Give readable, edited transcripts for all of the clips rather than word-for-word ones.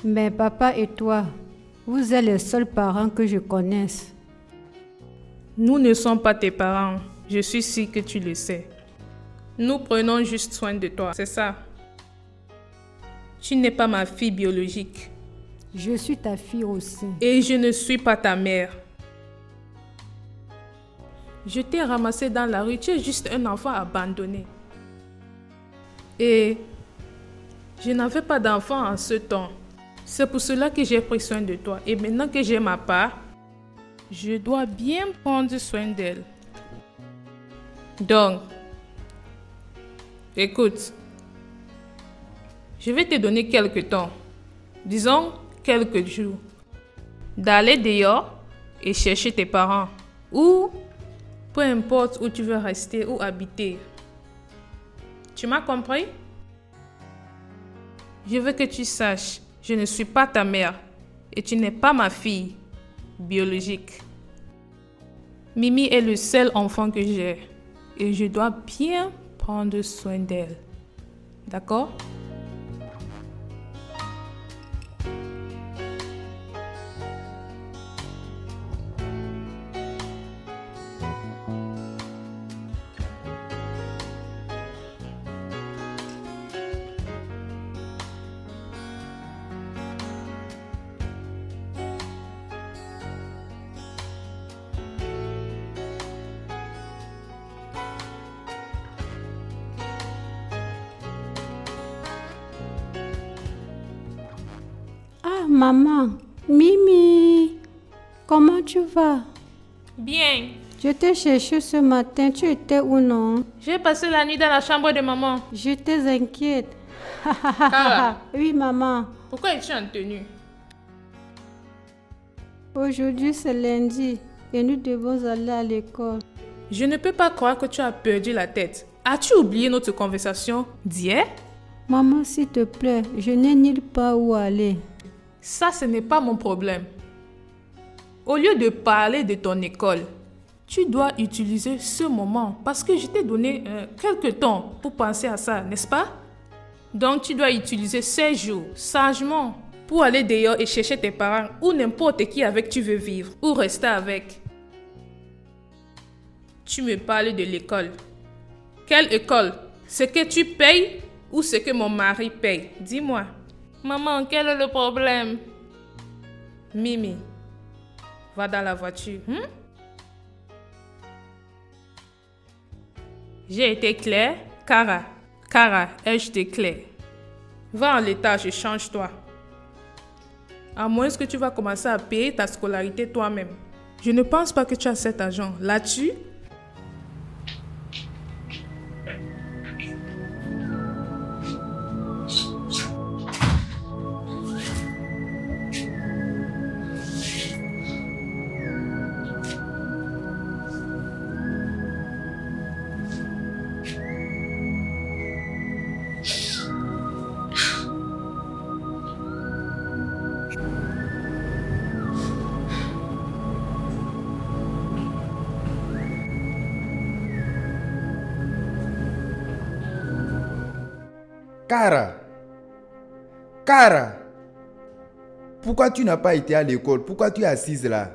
Mais papa et toi, vous êtes les seuls parents que je connaisse. Nous ne sommes pas tes parents. Je suis sûre que tu le sais. Nous prenons juste soin de toi, c'est ça. Tu n'es pas ma fille biologique. Je suis ta fille aussi. Et je ne suis pas ta mère. Je t'ai ramassé dans la rue, tu es juste un enfant abandonné. Et je n'avais pas d'enfant en ce temps. C'est pour cela que j'ai pris soin de toi. Et maintenant que j'ai ma part, je dois bien prendre soin d'elle. Donc, écoute, je vais te donner quelques temps, disons quelques jours, d'aller dehors et chercher tes parents ou peu importe où tu veux rester ou habiter. Tu m'as compris? Je veux que tu saches, je ne suis pas ta mère et tu n'es pas ma fille biologique. Mimi est le seul enfant que j'ai et je dois bien prendre soin d'elle. D'accord? Ah, maman, Mimi, comment tu vas? Bien. Je t'ai cherché ce matin, tu étais où non? J'ai passé la nuit dans la chambre de maman. J'étais inquiète. Cara, Oui, maman. pourquoi es-tu en tenue? Aujourd'hui, c'est lundi et nous devons aller à l'école. Je ne peux pas croire que tu as perdu la tête. As-tu oublié notre conversation d'hier? Maman, s'il te plaît, je n'ai nulle part où aller. Ça, ce n'est pas mon problème. Au lieu de parler de ton école, tu dois utiliser ce moment parce que je t'ai donné quelques temps pour penser à ça, n'est-ce pas? Donc, tu dois utiliser ces jours sagement pour aller dehors et chercher tes parents ou n'importe qui avec tu veux vivre ou rester avec. Tu me parles de l'école. Quelle école? Ce que tu payes ou ce que mon mari paye? Dis-moi. Maman, quel est le problème? Mimi, va dans la voiture. J'ai été claire? Cara, ai-je été claire? Va en l'étage et change-toi. À moins que tu vas commencer à payer ta scolarité toi-même. Je ne pense pas que tu as cet argent. Là-dessus, Cara, pourquoi tu n'as pas été à l'école? Pourquoi tu es assise là?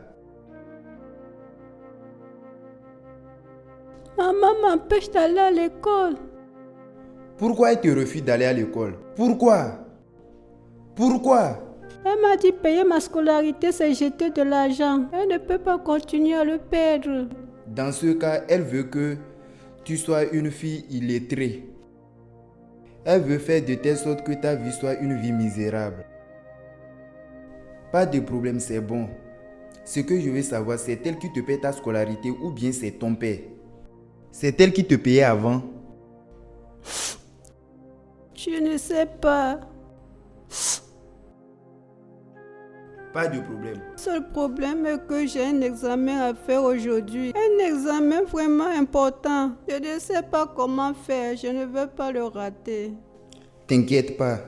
Maman m'empêche d'aller à l'école. Pourquoi elle te refuse d'aller à l'école? Pourquoi? Elle m'a dit payer ma scolarité, c'est jeter de l'argent. Elle ne peut pas continuer à le perdre. Dans ce cas, elle veut que tu sois une fille illettrée. Elle veut faire de telle sorte que ta vie soit une vie misérable. Pas de problème, c'est bon. Ce que je veux savoir, c'est elle qui te paie ta scolarité ou bien c'est ton père? C'est elle qui te payait avant? Je ne sais pas. Pas de problème. Le seul problème est que j'ai un examen à faire aujourd'hui. Un examen vraiment important. Je ne sais pas comment faire. Je ne veux pas le rater. T'inquiète pas.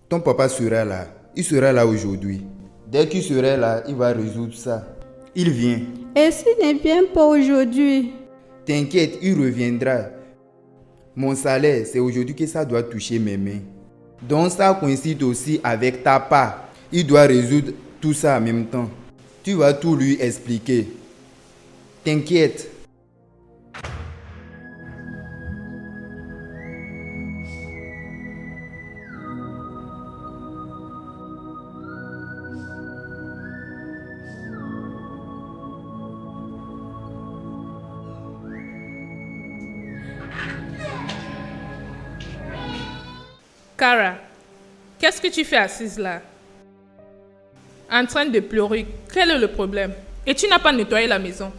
Ton papa sera là. Il sera là aujourd'hui. Dès qu'il sera là, il va résoudre ça. Il vient. Et s'il ne vient pas aujourd'hui? T'inquiète, il reviendra. Mon salaire, c'est aujourd'hui que ça doit toucher mes mains. Donc ça coïncide aussi avec ta part. Il doit résoudre tout ça en même temps. Tu vas tout lui expliquer. T'inquiète. Cara, qu'est-ce que tu fais assise là? En train de pleurer. Quel est le problème? Et tu n'as pas nettoyé la maison?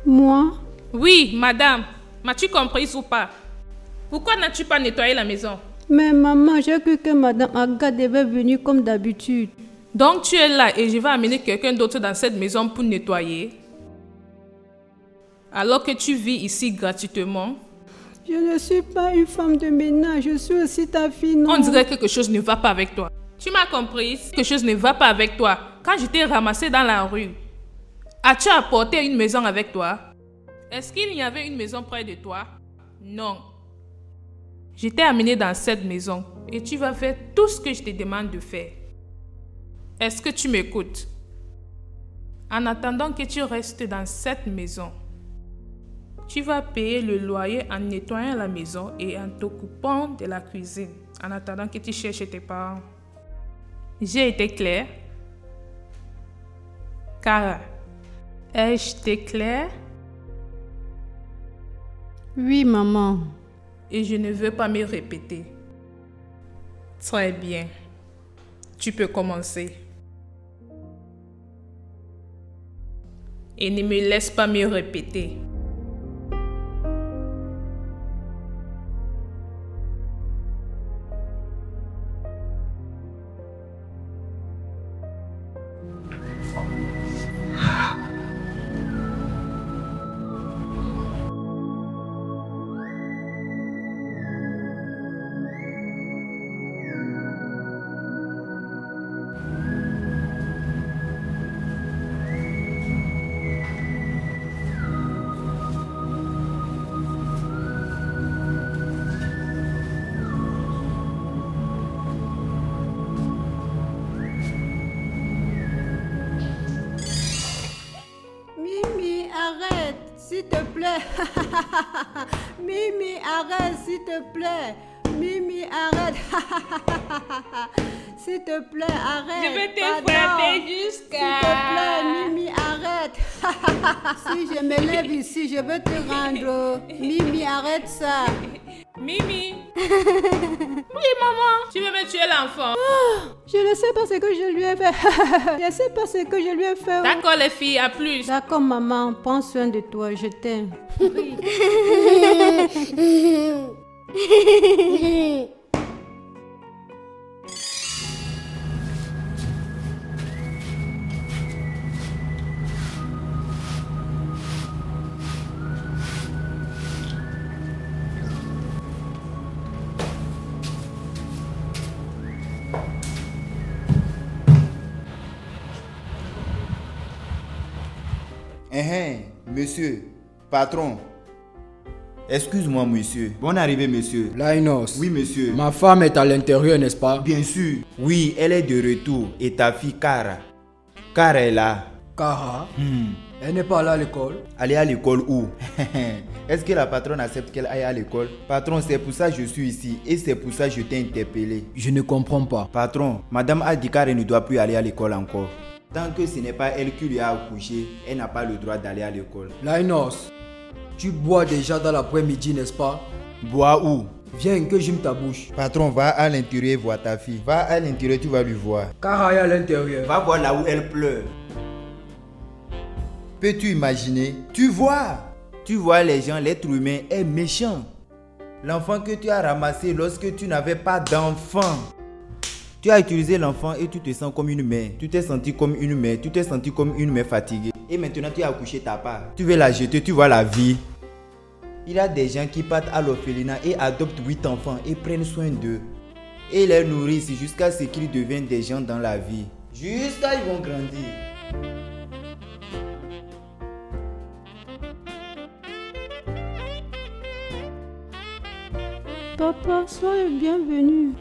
Moi? Oui, madame. M'as-tu comprise ou pas? Pourquoi n'as-tu pas nettoyé la maison? Mais maman, j'ai cru que Madame Aga devait venir comme d'habitude. Donc tu es là et je vais amener quelqu'un d'autre dans cette maison pour nettoyer? Alors que tu vis ici gratuitement? Je ne suis pas une femme de ménage, je suis aussi ta fille, non? On dirait que quelque chose ne va pas avec toi. Tu m'as comprise? Quelque chose ne va pas avec toi. Quand je t'ai ramassé dans la rue, as-tu apporté une maison avec toi? Est-ce qu'il y avait une maison près de toi? Non. Je t'ai amené dans cette maison et tu vas faire tout ce que je te demande de faire. Est-ce que tu m'écoutes? En attendant que tu restes dans cette maison, tu vas payer le loyer en nettoyant la maison et en t'occupant de la cuisine, en attendant que tu cherches tes parents. J'ai été claire? Cara, ai-je été claire? Oui, maman. Et je ne veux pas me répéter. Très bien. Tu peux commencer. Et ne me laisse pas me répéter. Mimi, arrête, s'il te plaît. Mimi, arrête, s'il te plaît. Mimi, arrête. S'il te plaît, arrête. Je vais te Pardon. frapper jusqu'à... S'il te plaît, Mimi, arrête. Si je me lève ici, je vais te rendre. Mimi, arrête ça. Mimi. Oui, maman. Tu veux me tuer l'enfant? Je ne sais pas ce que je lui ai fait. Je ne sais pas ce que je lui ai fait. D'accord, les filles, à plus. D'accord, maman, prends soin de toi, je t'aime. Monsieur, patron. Excuse-moi, monsieur. Bonne arrivée, monsieur. Linus. Oui, monsieur. Ma femme est à l'intérieur, n'est-ce pas? Bien sûr. Oui, elle est de retour. Et ta fille, Cara. Cara est là. Cara, elle n'est pas là à l'école. Aller à l'école où? Est-ce que la patronne accepte qu'elle aille à l'école? Patron, c'est pour ça que je suis ici. Et c'est pour ça que je t'ai interpellé. Je ne comprends pas. Patron, madame a dit qu'elle ne doit plus aller à l'école encore. Tant que ce n'est pas elle qui lui a accouché, elle n'a pas le droit d'aller à l'école. Linus, tu bois déjà dans l'après-midi, n'est-ce pas? Bois où? Viens que j'aime ta bouche. Patron, va à l'intérieur voir ta fille. Va à l'intérieur, tu vas lui voir. Cara est à l'intérieur. Va voir là où elle pleure. Peux-tu imaginer? Tu vois les gens, l'être humain est méchant. L'enfant que tu as ramassé lorsque tu n'avais pas d'enfant. Tu as utilisé l'enfant et tu te sens comme une mère. Tu t'es senti comme une mère. Tu t'es senti comme une mère fatiguée. Et maintenant tu as accouché ta part. Tu veux la jeter, tu vois la vie. Il y a des gens qui partent à l'orphelinat et adoptent 8 enfants et prennent soin d'eux. Et les nourrissent jusqu'à ce qu'ils deviennent des gens dans la vie. Jusqu'à ce qu'ils vont grandir. Papa, sois le bienvenu.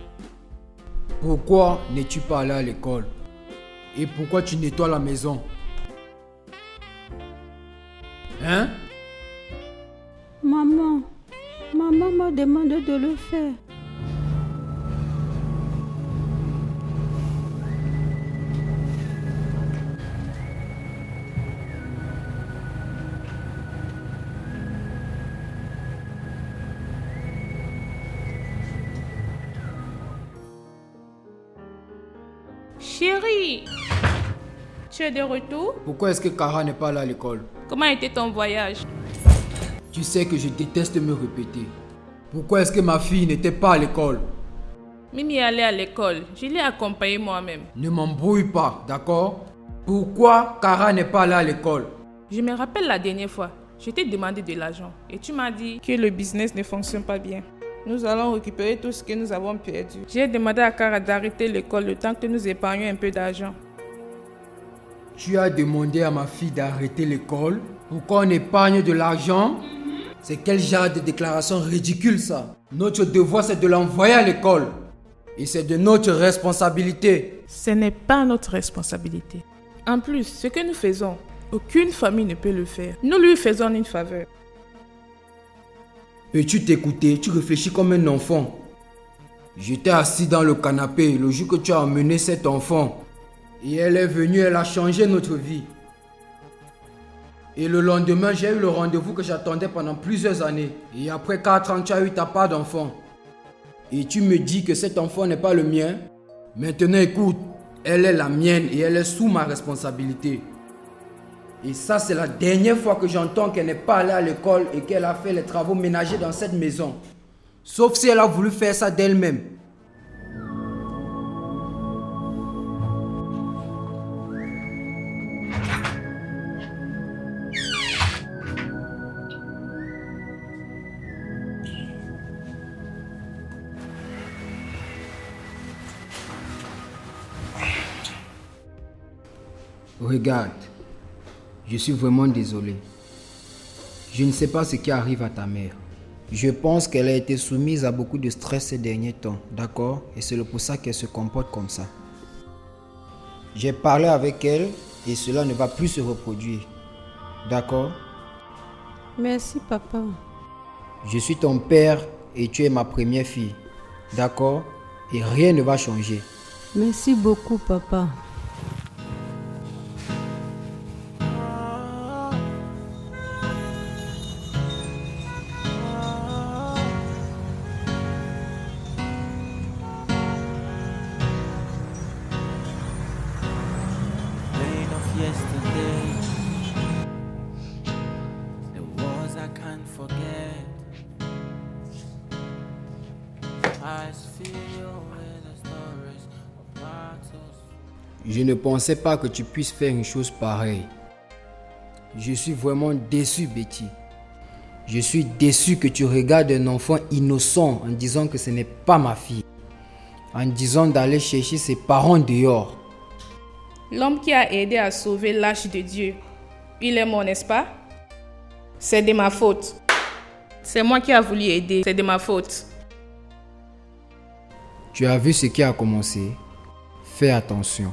Pourquoi n'es-tu pas allé à l'école? Et pourquoi tu nettoies la maison? Hein? Maman m'a demandé de le faire. Chérie, tu es de retour? Pourquoi est-ce que Kara n'est pas allée à l'école? Comment était ton voyage? Tu sais que je déteste me répéter. Pourquoi est-ce que ma fille n'était pas à l'école? Mimi est allée à l'école. Je l'ai accompagnée moi-même. Ne m'embrouille pas, d'accord? Pourquoi Kara n'est pas allée à l'école? Je me rappelle la dernière fois, je t'ai demandé de l'argent et tu m'as dit que le business ne fonctionne pas bien. Nous allons récupérer tout ce que nous avons perdu. J'ai demandé à Kara d'arrêter l'école le temps que nous épargnions un peu d'argent. Tu as demandé à ma fille d'arrêter l'école? Pourquoi on épargne de l'argent? C'est quel genre de déclaration ridicule ça? Notre devoir c'est de l'envoyer à l'école. Et c'est de notre responsabilité. Ce n'est pas notre responsabilité. En plus, ce que nous faisons, aucune famille ne peut le faire. Nous lui faisons une faveur. Peux-tu t'écouter? Tu réfléchis comme un enfant. J'étais assis dans le canapé le jour que tu as emmené cet enfant. Et elle est venue, elle a changé notre vie. Et le lendemain, j'ai eu le rendez-vous que j'attendais pendant plusieurs années. Et après 4 ans, tu as eu ta part d'enfant. Et tu me dis que cet enfant n'est pas le mien. Maintenant, écoute, elle est la mienne et elle est sous ma responsabilité. Et ça, c'est la dernière fois que j'entends qu'elle n'est pas allée à l'école et qu'elle a fait les travaux ménagers dans cette maison. Sauf si elle a voulu faire ça d'elle-même. Regarde, je suis vraiment désolé. Je ne sais pas ce qui arrive à ta mère. Je pense qu'elle a été soumise à beaucoup de stress ces derniers temps, d'accord? Et c'est pour ça qu'elle se comporte comme ça. J'ai parlé avec elle et cela ne va plus se reproduire, d'accord? Merci, papa. Je suis ton père et tu es ma première fille, d'accord? Et rien ne va changer. Merci beaucoup, papa. Yesterday, the wars I can't forget. I feel where the stories of battles. Je ne pensais pas que tu puisses faire une chose pareille. Je suis vraiment déçu, Betty. Je suis déçu que tu regardes un enfant innocent en disant que ce n'est pas ma fille. En disant d'aller chercher ses parents dehors. L'homme qui a aidé à sauver l'arche de Dieu, il est mort, n'est-ce pas? C'est de ma faute. C'est moi qui ai voulu aider, c'est de ma faute. Tu as vu ce qui a commencé? Fais attention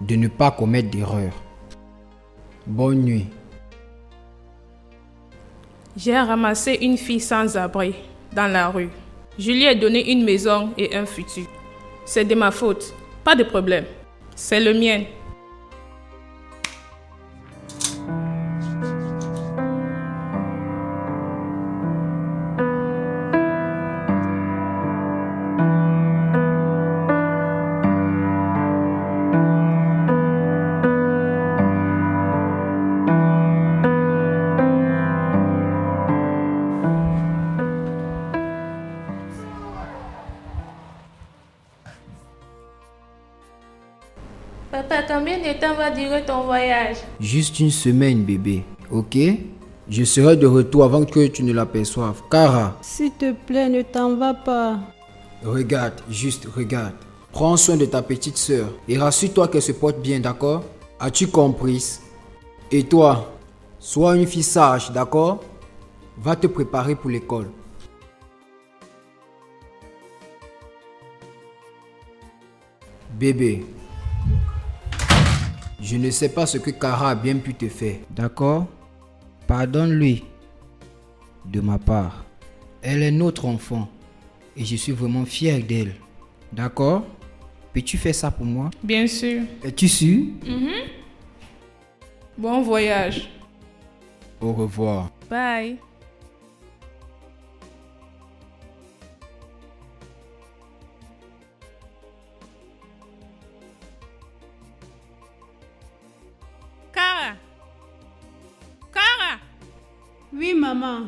de ne pas commettre d'erreur. Bonne nuit. J'ai ramassé une fille sans abri dans la rue. Je lui ai donné une maison et un futur. C'est de ma faute, pas de problème. C'est le mien. Papa, combien de temps va durer ton voyage? Juste une semaine, bébé, ok? Je serai de retour avant que tu ne l'aperçoives. Kara, S'il te plaît, ne t'en va pas. regarde, juste regarde. Prends soin de ta petite sœur et rassure-toi qu'elle se porte bien, d'accord? As-tu compris? Et toi, sois une fille sage, d'accord? Va te préparer pour l'école. Bébé, je ne sais pas ce que Kara a bien pu te faire. D'accord? Pardonne-lui. De ma part. Elle est notre enfant. Et je suis vraiment fier d'elle. D'accord? Peux-tu faire ça pour moi? Bien sûr. Es-tu sûr? Bon voyage. Au revoir. Bye. Kara. Kara. Oui, maman.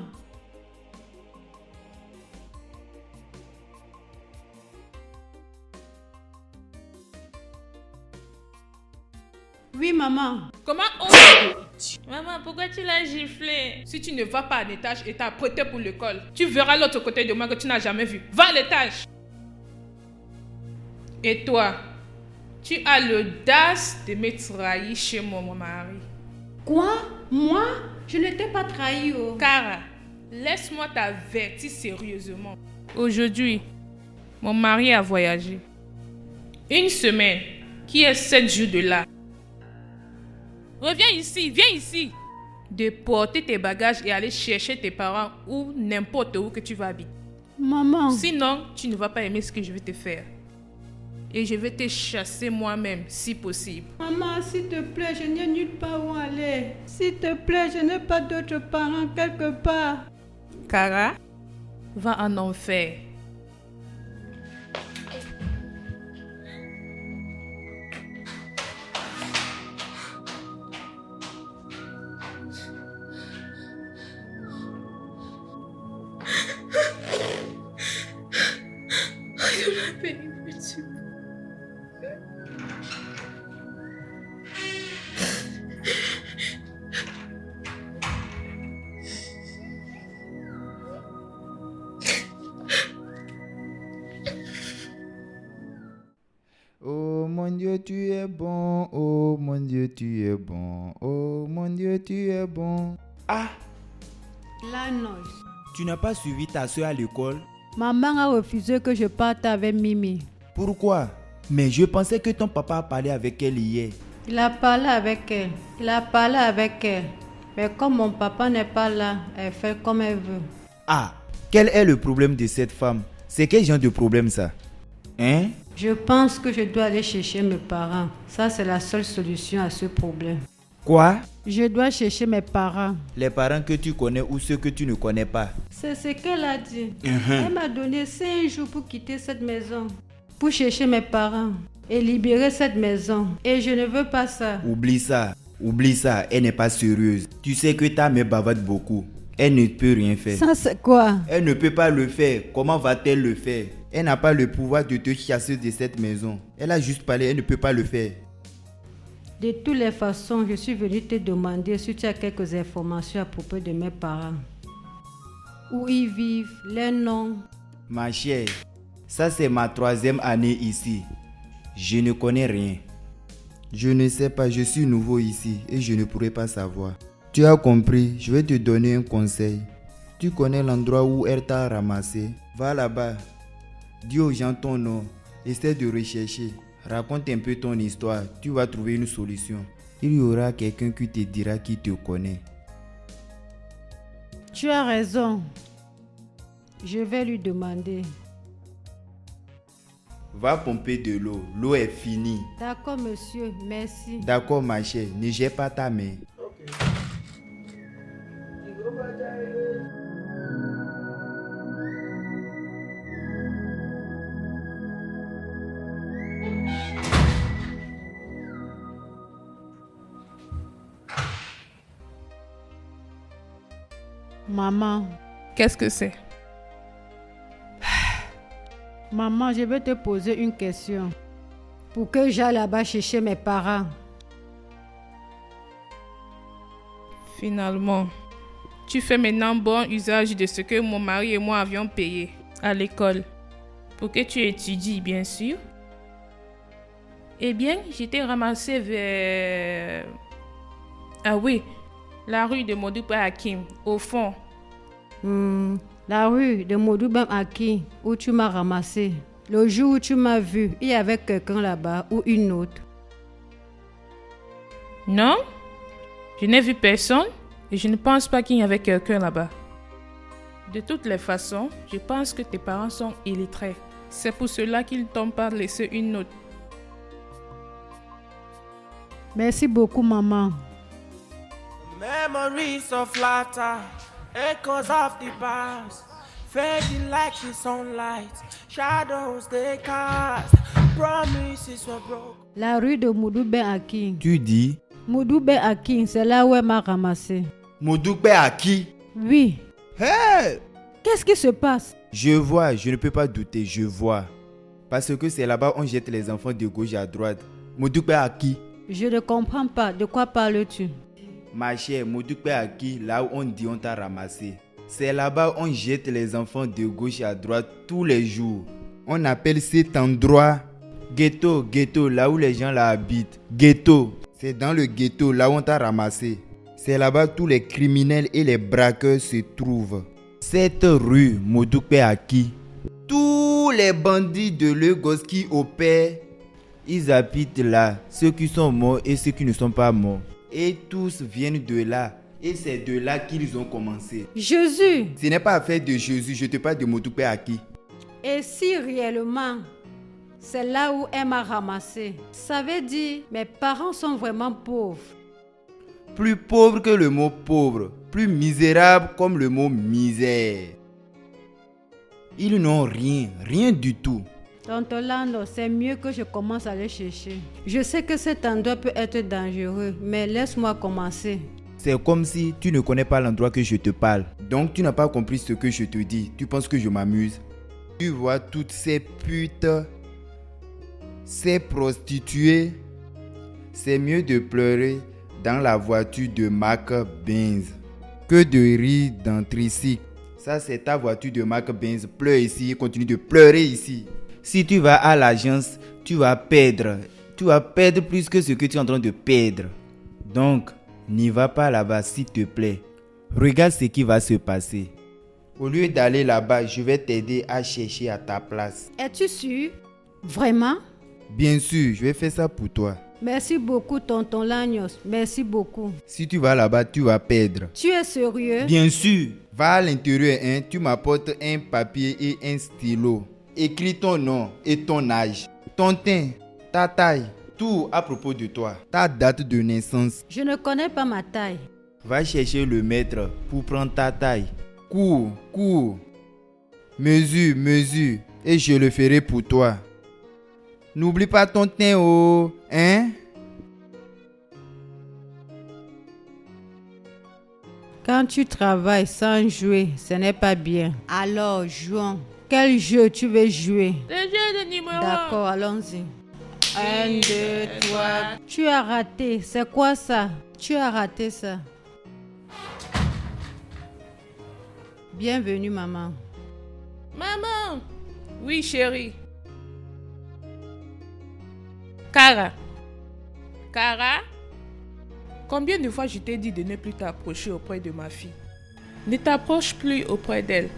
Oui, maman. Comment Maman, pourquoi tu l'as giflé? Si tu ne vas pas à l'étage et t'as prêté pour l'école, tu verras l'autre côté de moi que tu n'as jamais vu. Va à l'étage. Et toi, tu as l'audace de me trahir chez mon mari. Quoi? Moi? Je ne t'ai pas trahi. Kara, laisse-moi t'avertir sérieusement. Aujourd'hui, mon mari a voyagé. Une semaine, qui est 7 jours de là. Reviens ici, viens ici. De porter tes bagages et aller chercher tes parents ou n'importe où que tu vas habiter. Maman. Sinon, tu ne vas pas aimer ce que je vais te faire. Et je vais te chasser moi-même, si possible. Maman, s'il te plaît, je n'ai nulle part où aller. S'il te plaît, je n'ai pas d'autres parents quelque part. Kara, va en enfer. Oh mon Dieu, tu es bon. Oh mon Dieu, tu es bon. Oh mon Dieu, tu es bon. Ah, La noce. tu n'as pas suivi ta soeur à l'école? Maman a refusé que je parte avec Mimi. Pourquoi? Mais je pensais que ton papa a parlé avec elle hier. Il a parlé avec elle. Mais comme mon papa n'est pas là, elle fait comme elle veut. Ah, quel est le problème de cette femme? C'est quel genre de problème ça? Hein? Je pense que je dois aller chercher mes parents. Ça, c'est la seule solution à ce problème. Quoi? Je dois chercher mes parents. Les parents que tu connais ou ceux que tu ne connais pas? C'est ce qu'elle a dit. Elle m'a donné 5 jours pour quitter cette maison. Pour chercher mes parents et libérer cette maison. Et je ne veux pas ça. Oublie ça, elle n'est pas sérieuse. Tu sais que ta mère bavarde beaucoup. Elle ne peut rien faire. Ça, c'est quoi? Elle ne peut pas le faire. Comment va-t-elle le faire? Elle n'a pas le pouvoir de te chasser de cette maison. Elle a juste parlé, elle ne peut pas le faire. De toutes les façons, je suis venue te demander si tu as quelques informations à propos de mes parents. Où ils vivent, les noms. Ma chère, ça c'est ma 3e année ici. Je ne connais rien. Je ne sais pas, je suis nouveau ici et je ne pourrai pas savoir. Tu as compris, je vais te donner un conseil. Tu connais l'endroit où elle t'a ramassé? Va là-bas. Dis aux gens ton nom. Essaie de rechercher. Raconte un peu ton histoire. Tu vas trouver une solution. Il y aura quelqu'un qui te dira qui te connaît. Tu as raison. Je vais lui demander. Va pomper de l'eau. L'eau est finie. D'accord, monsieur. Merci. D'accord, ma chère. Ne jette pas ta main. Maman. Qu'est-ce que c'est? Maman, je vais te poser une question. Pour que j'aille là-bas chercher mes parents. Finalement, tu fais maintenant bon usage de ce que mon mari et moi avions payé à l'école. Pour que tu étudies, bien sûr. Eh bien, j'étais ramassée vers... Ah oui, la rue de Modouba Hakim, au fond. La rue de Modouba Hakim, où tu m'as ramassé. Le jour où tu m'as vu, il y avait quelqu'un là-bas ou une autre. Non, je n'ai vu personne et je ne pense pas qu'il y avait quelqu'un là-bas. De toutes les façons, je pense que tes parents sont illettrés. C'est pour cela qu'ils t'ont pas laissé une note. Merci beaucoup, maman. Memories of laughter, echoes of the past, fading like the sunlight, shadows they cast, promises were broken. La rue de Moudoube Akin. Tu dis Moudoube Akin, c'est là où elle m'a ramassé. Moudoupe à qui? Oui. Hey! Qu'est-ce qui se passe? Je vois, je ne peux pas douter, je vois. Parce que c'est là-bas on jette les enfants de gauche à droite. Moudoupe à qui? Je ne comprends pas. De quoi parles-tu? Ma chère, Moudoupe à qui? Là où on dit on t'a ramassé. C'est là-bas on jette les enfants de gauche à droite tous les jours. On appelle cet endroit ghetto, ghetto, là où les gens là habitent. Ghetto, c'est dans le ghetto là où on t'a ramassé. C'est là-bas tous les criminels et les braqueurs se trouvent. Cette rue, Moudoupe à qui? Tous les bandits de Lagos qui opèrent, ils habitent là. Ceux qui sont morts et ceux qui ne sont pas morts. Et tous viennent de là. Et c'est de là qu'ils ont commencé. Jésus! Ce n'est pas affaire de Jésus, je te parle de Moudoupe à qui? Et si réellement, c'est là où elle m'a ramassé, ça veut dire mes parents sont vraiment pauvres. Plus pauvre que le mot pauvre, plus misérable comme le mot misère. Ils n'ont rien, rien du tout. Tonton Lando, c'est mieux que je commence à les chercher. Je sais que cet endroit peut être dangereux, mais laisse-moi commencer. C'est comme si tu ne connais pas l'endroit que je te parle. Donc tu n'as pas compris ce que je te dis. Tu penses que je m'amuse? Tu vois toutes ces putes, ces prostituées. C'est mieux de pleurer dans la voiture de marque Benz que de rire dans tricycle. Ça c'est ta voiture de marque Benz. Pleure ici et continue de pleurer ici. Si tu vas à l'agence, tu vas perdre. Tu vas perdre plus que ce que tu es en train de perdre. Donc, n'y va pas là-bas s'il te plaît. Regarde ce qui va se passer. Au lieu d'aller là-bas, je vais t'aider à chercher à ta place. Es-tu sûr? Vraiment? Bien sûr, je vais faire ça pour toi. Merci beaucoup, tonton Lagnos. Merci beaucoup. Si tu vas là-bas, tu vas perdre. Tu es sérieux? Bien sûr. Va à l'intérieur, hein. Tu m'apportes un papier et un stylo. Écris ton nom et ton âge, ton teint, ta taille, tout à propos de toi, ta date de naissance. Je ne connais pas ma taille. Va chercher le maître pour prendre ta taille. Cours, cours. Mesure, mesure. Et je le ferai pour toi. N'oublie pas ton teint, oh, hein? Quand tu travailles sans jouer, ce n'est pas bien. Alors, jouons. Quel jeu tu veux jouer? Le jeu de numéro. D'accord, allons-y. 1, 2, 3. Tu as raté. C'est quoi ça? Tu as raté ça. Bienvenue, maman. Maman! Oui, chérie. Cara. Cara? Combien de fois je t'ai dit de ne plus t'approcher auprès de ma fille? Ne t'approche plus auprès d'elle.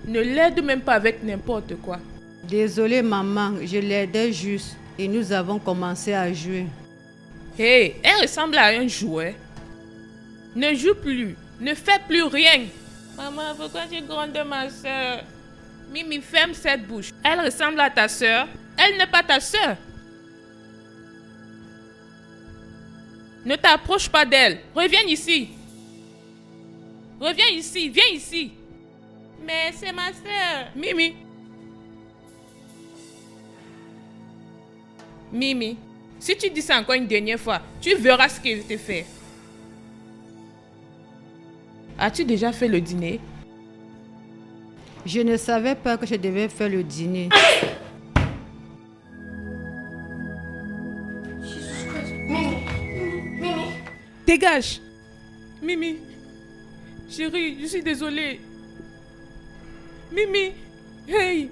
Ne l'aide même pas avec n'importe quoi. Désolée, maman, je l'aidais juste et nous avons commencé à jouer. Hé, elle ressemble à un jouet. Ne joue plus. Ne fais plus rien. Maman, pourquoi tu grondes ma soeur? Mimi, ferme cette bouche. Elle ressemble à ta soeur. Elle n'est pas ta soeur. Ne t'approche pas d'elle. Reviens ici. Reviens ici. Viens ici. Mais c'est ma soeur. Mimi. Mimi, si tu dis ça encore une dernière fois, tu verras ce que je te fais. As-tu déjà fait le dîner? Je ne savais pas que je devais faire le dîner. Dégage. Mimi. Chérie, je suis désolée. Mimi. Hey.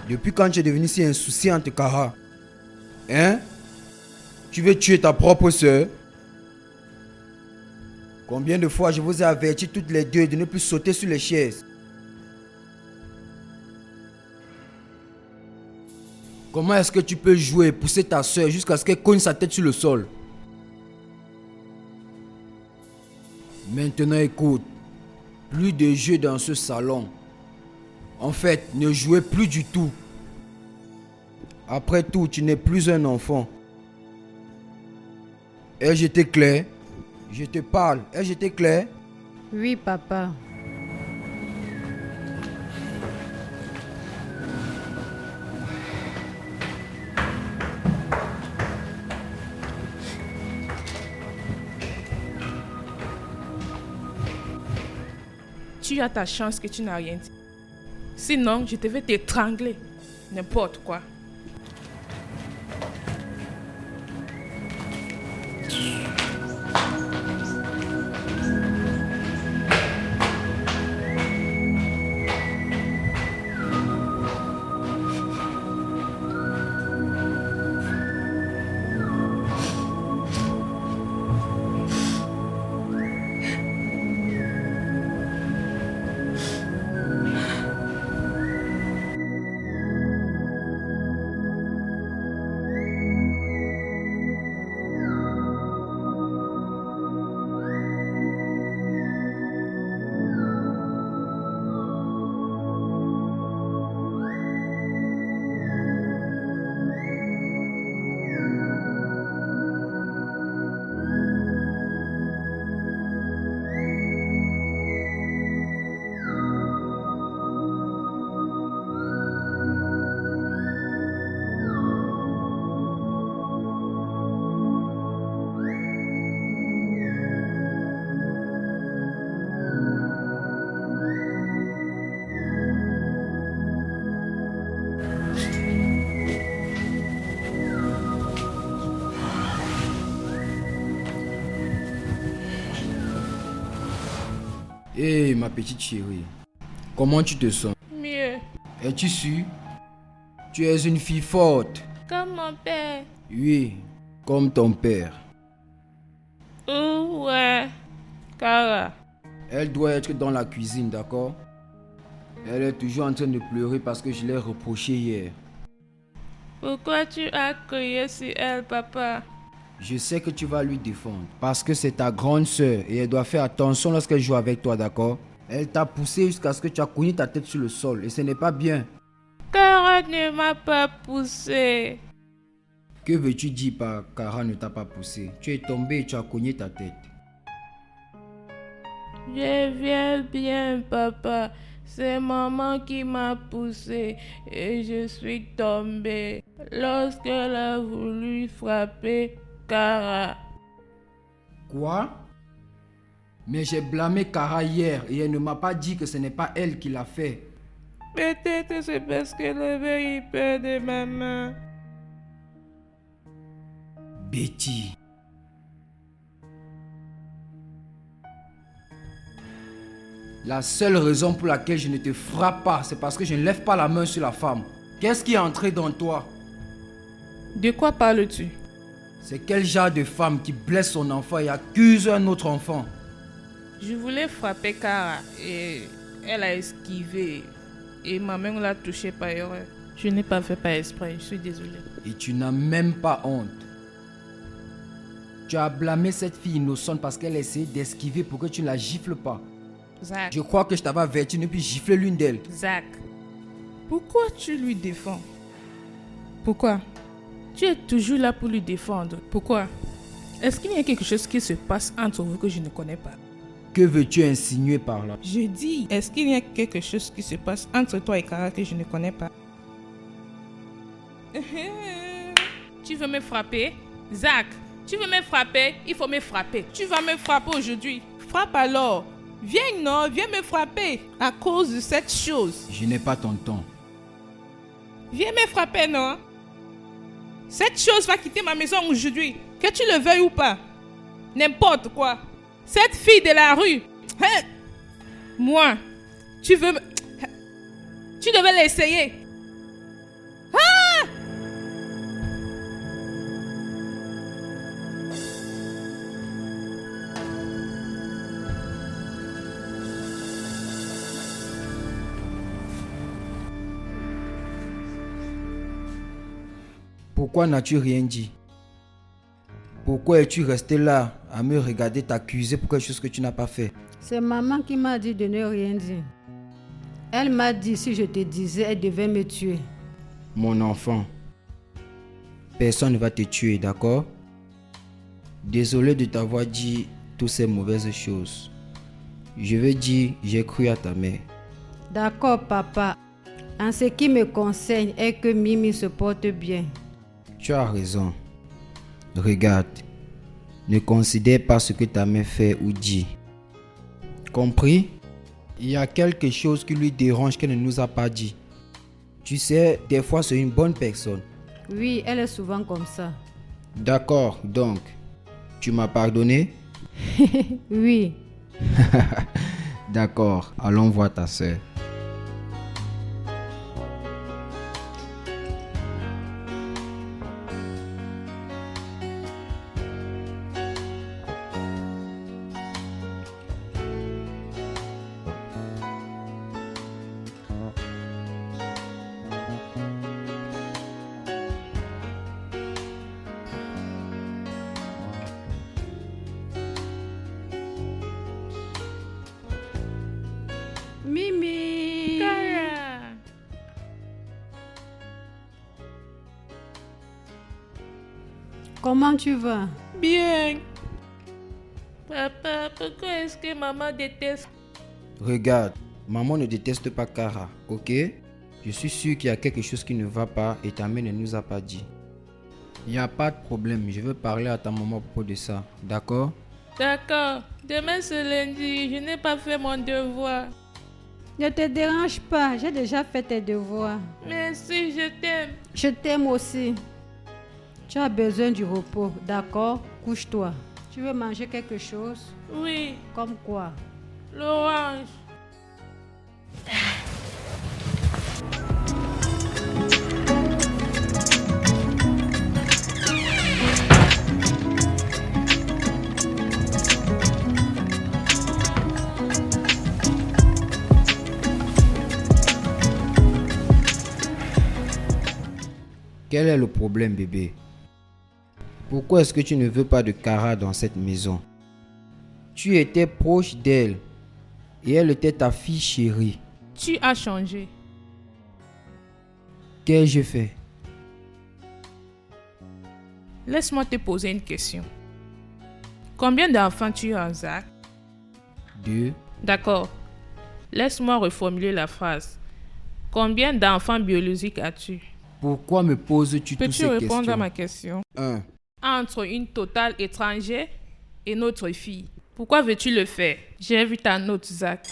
Depuis quand tu es devenu si insouciante, Kara? Hein? Tu veux tuer ta propre soeur? Combien de fois je vous ai averti toutes les deux de ne plus sauter sur les chaises? Comment est-ce que tu peux jouer et pousser ta soeur jusqu'à ce qu'elle cogne sa tête sur le sol? Maintenant écoute, plus de jeux dans ce salon. En fait, ne jouez plus du tout. Après tout, tu n'es plus un enfant. Ai-je été clair? Je te parle. Ai-je été clair? Oui, papa. Tu as ta chance que tu n'as rien dit. Sinon, je te vais t'étrangler. N'importe quoi. Hé, ma petite chérie, comment tu te sens? Mieux. Es-tu sûre? Tu es une fille forte. Comme mon père. Oui, comme ton père. Ouais. Kara. Elle doit être dans la cuisine, d'accord? Elle est toujours en train de pleurer parce que je l'ai reproché hier. Pourquoi tu as crié sur elle, papa? Je sais que tu vas lui défendre parce que c'est ta grande sœur et elle doit faire attention lorsqu'elle joue avec toi, d'accord? Elle t'a poussé jusqu'à ce que tu as cogné ta tête sur le sol et ce n'est pas bien. Kara ne m'a pas poussé. Que veux-tu dire par Kara ne t'a pas poussé? Tu es tombé et tu as cogné ta tête. Je viens bien, papa. C'est maman qui m'a poussé et je suis tombée lorsqu'elle a voulu frapper Kara. Quoi? Mais j'ai blâmé Kara hier et elle ne m'a pas dit que ce n'est pas elle qui l'a fait. Peut-être c'est parce qu'elle avait eu peur de maman. Betty. La seule raison pour laquelle je ne te frappe pas, c'est parce que je ne lève pas la main sur la femme. Qu'est-ce qui est entré dans toi? De quoi parles-tu? C'est quel genre de femme qui blesse son enfant et accuse un autre enfant? Je voulais frapper Kara et elle a esquivé et ma main l'a touchée par erreur. Je n'ai pas fait par exprès, je suis désolée. Et tu n'as même pas honte. Tu as blâmé cette fille innocente parce qu'elle essaie d'esquiver pour que tu ne la gifles pas. Zach, Je crois que je t'avais averti de ne plus gifler l'une d'elles. Zach, pourquoi tu lui défends? Pourquoi? Tu es toujours là pour lui défendre. Pourquoi? Est-ce qu'il y a quelque chose qui se passe entre vous que je ne connais pas? Que veux-tu insinuer par là? Je dis, est-ce qu'il y a quelque chose qui se passe entre toi et Kara que je ne connais pas? Tu veux me frapper? Zach, tu veux me frapper? Il faut me frapper. Tu vas me frapper aujourd'hui. Frappe alors. Viens, non, viens me frapper à cause de cette chose. Je n'ai pas ton temps. Viens me frapper, non? Cette chose va quitter ma maison aujourd'hui, que tu le veuilles ou pas. N'importe quoi. Cette fille de la rue. Hein? Moi, tu veux me... Tu devais l'essayer. Ah! Pourquoi n'as-tu rien dit? Pourquoi es-tu resté là à me regarder t'accuser pour quelque chose que tu n'as pas fait? C'est maman qui m'a dit de ne rien dire. Elle m'a dit si je te disais, elle devait me tuer. Mon enfant, personne ne va te tuer, d'accord? Désolé de t'avoir dit toutes ces mauvaises choses. Je veux dire, j'ai cru à ta mère. D'accord, papa. En ce qui me concerne est que Mimi se porte bien. Tu as raison. Regarde, ne considère pas ce que ta mère fait ou dit. Compris? Il y a quelque chose qui lui dérange qu'elle ne nous a pas dit. Tu sais, des fois c'est une bonne personne. Oui, elle est souvent comme ça. D'accord, donc, tu m'as pardonné? Oui. D'accord, allons voir ta sœur. Mimi. Kara. Comment tu vas? Bien. Papa, pourquoi est-ce que maman déteste? Regarde, maman ne déteste pas Kara, ok? Je suis sûr qu'il y a quelque chose qui ne va pas et ta mère ne nous a pas dit. Il n'y a pas de problème, je veux parler à ta maman à propos de ça, d'accord? D'accord. Demain c'est lundi, je n'ai pas fait mon devoir. Ne te dérange pas, j'ai déjà fait tes devoirs. Merci, je t'aime. Je t'aime aussi. Tu as besoin du repos, d'accord? Couche-toi. Tu veux manger quelque chose? Oui, Comme quoi? l'orange. Quel est le problème, bébé? Pourquoi est-ce que tu ne veux pas de Kara dans cette maison? Tu étais proche d'elle et elle était ta fille chérie. Tu as changé. Qu'ai-je fait? Laisse-moi te poser une question. Combien d'enfants tu as, Zach? 2. D'accord. Laisse-moi reformuler la phrase. Combien d'enfants biologiques as-tu? Pourquoi me poses-tu toutes Peux-tu ces répondre questions? à ma question? 1. Entre une totale étrangère et notre fille. Pourquoi veux-tu le faire? J'ai vu ta note, Zach.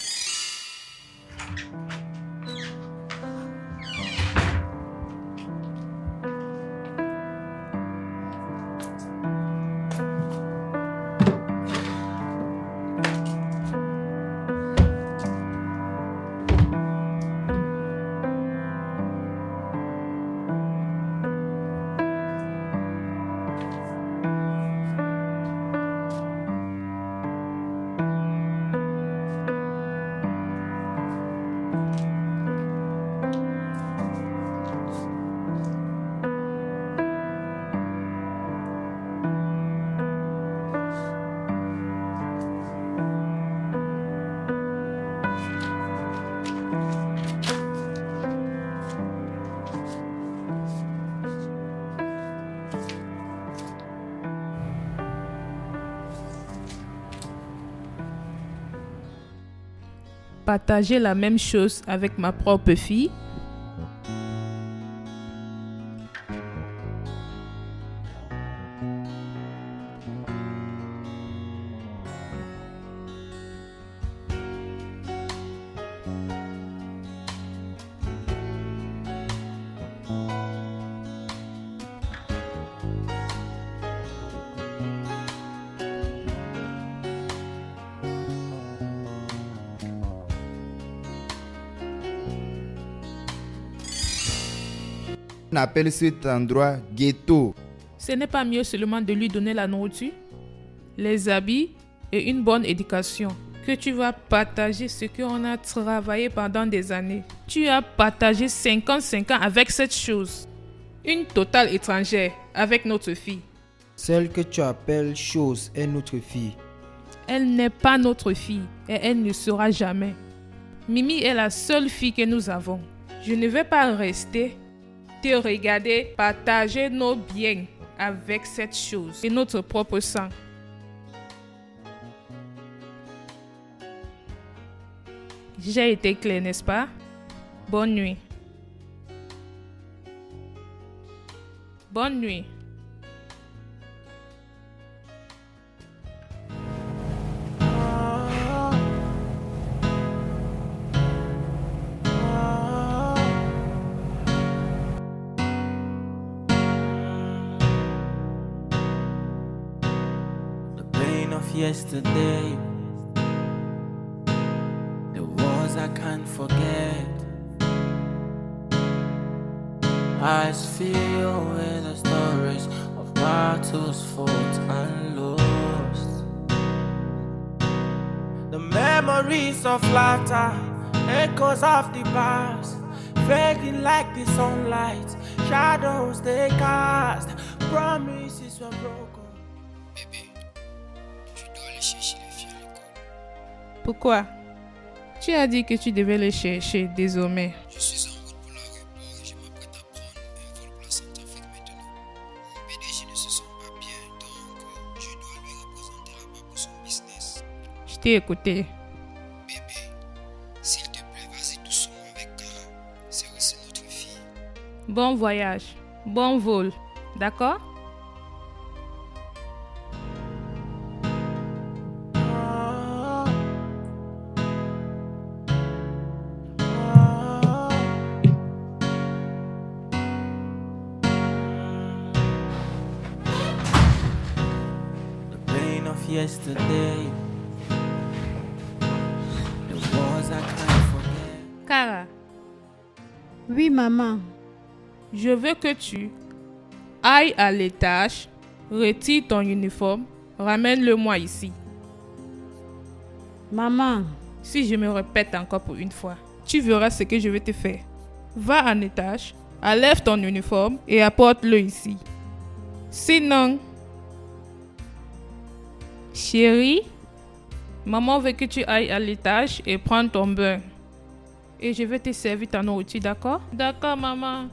Partager la même chose avec ma propre fille? On appelle cet endroit ghetto. Ce n'est pas mieux seulement de lui donner la nourriture, les habits et une bonne éducation que tu vas partager ce qu'on a travaillé pendant des années. Tu as partagé 55 ans avec cette chose. Une totale étrangère avec notre fille. Celle que tu appelles chose est notre fille. Elle n'est pas notre fille et elle ne sera jamais. Mimi est la seule fille que nous avons. Je ne vais pas rester te regarder partager nos biens avec cette chose et notre propre sang. J'ai été clair, n'est-ce pas? Bonne nuit. Bonne nuit. The pain of yesterday, the wars I can't forget. Eyes filled with the stories of battles fought and lost. The memories of laughter, echoes of the past, fading like the sunlight, shadows they cast, promises were broken. Bébé, je dois aller chercher les filles à l'école. Pourquoi? Tu as dit que tu devais les chercher désormais. Je suis en route pour l'aéroport et je m'apprête à prendre un vol pour la Centrafrique maintenant. Mon PDG ne se sent pas bien, donc je dois lui représenter là-bas pour son business. Je t'ai écouté. Bébé, s'il te plaît, vas-y doucement avec Cara. C'est aussi notre fille. Bon voyage. Bon vol. D'accord? Yesterday, the wars I can't forget. Cara, Oui, maman. je veux que tu ailles à l'étage, retire ton uniforme, ramène-le-moi ici. Maman. Si je me répète encore pour une fois, tu verras ce que je vais te faire. Va en étage, enlève ton uniforme et apporte-le ici. Sinon, chérie, maman veut que tu ailles à l'étage et prendre ton bain. Et je vais te servir ta nourriture, d'accord? D'accord, maman.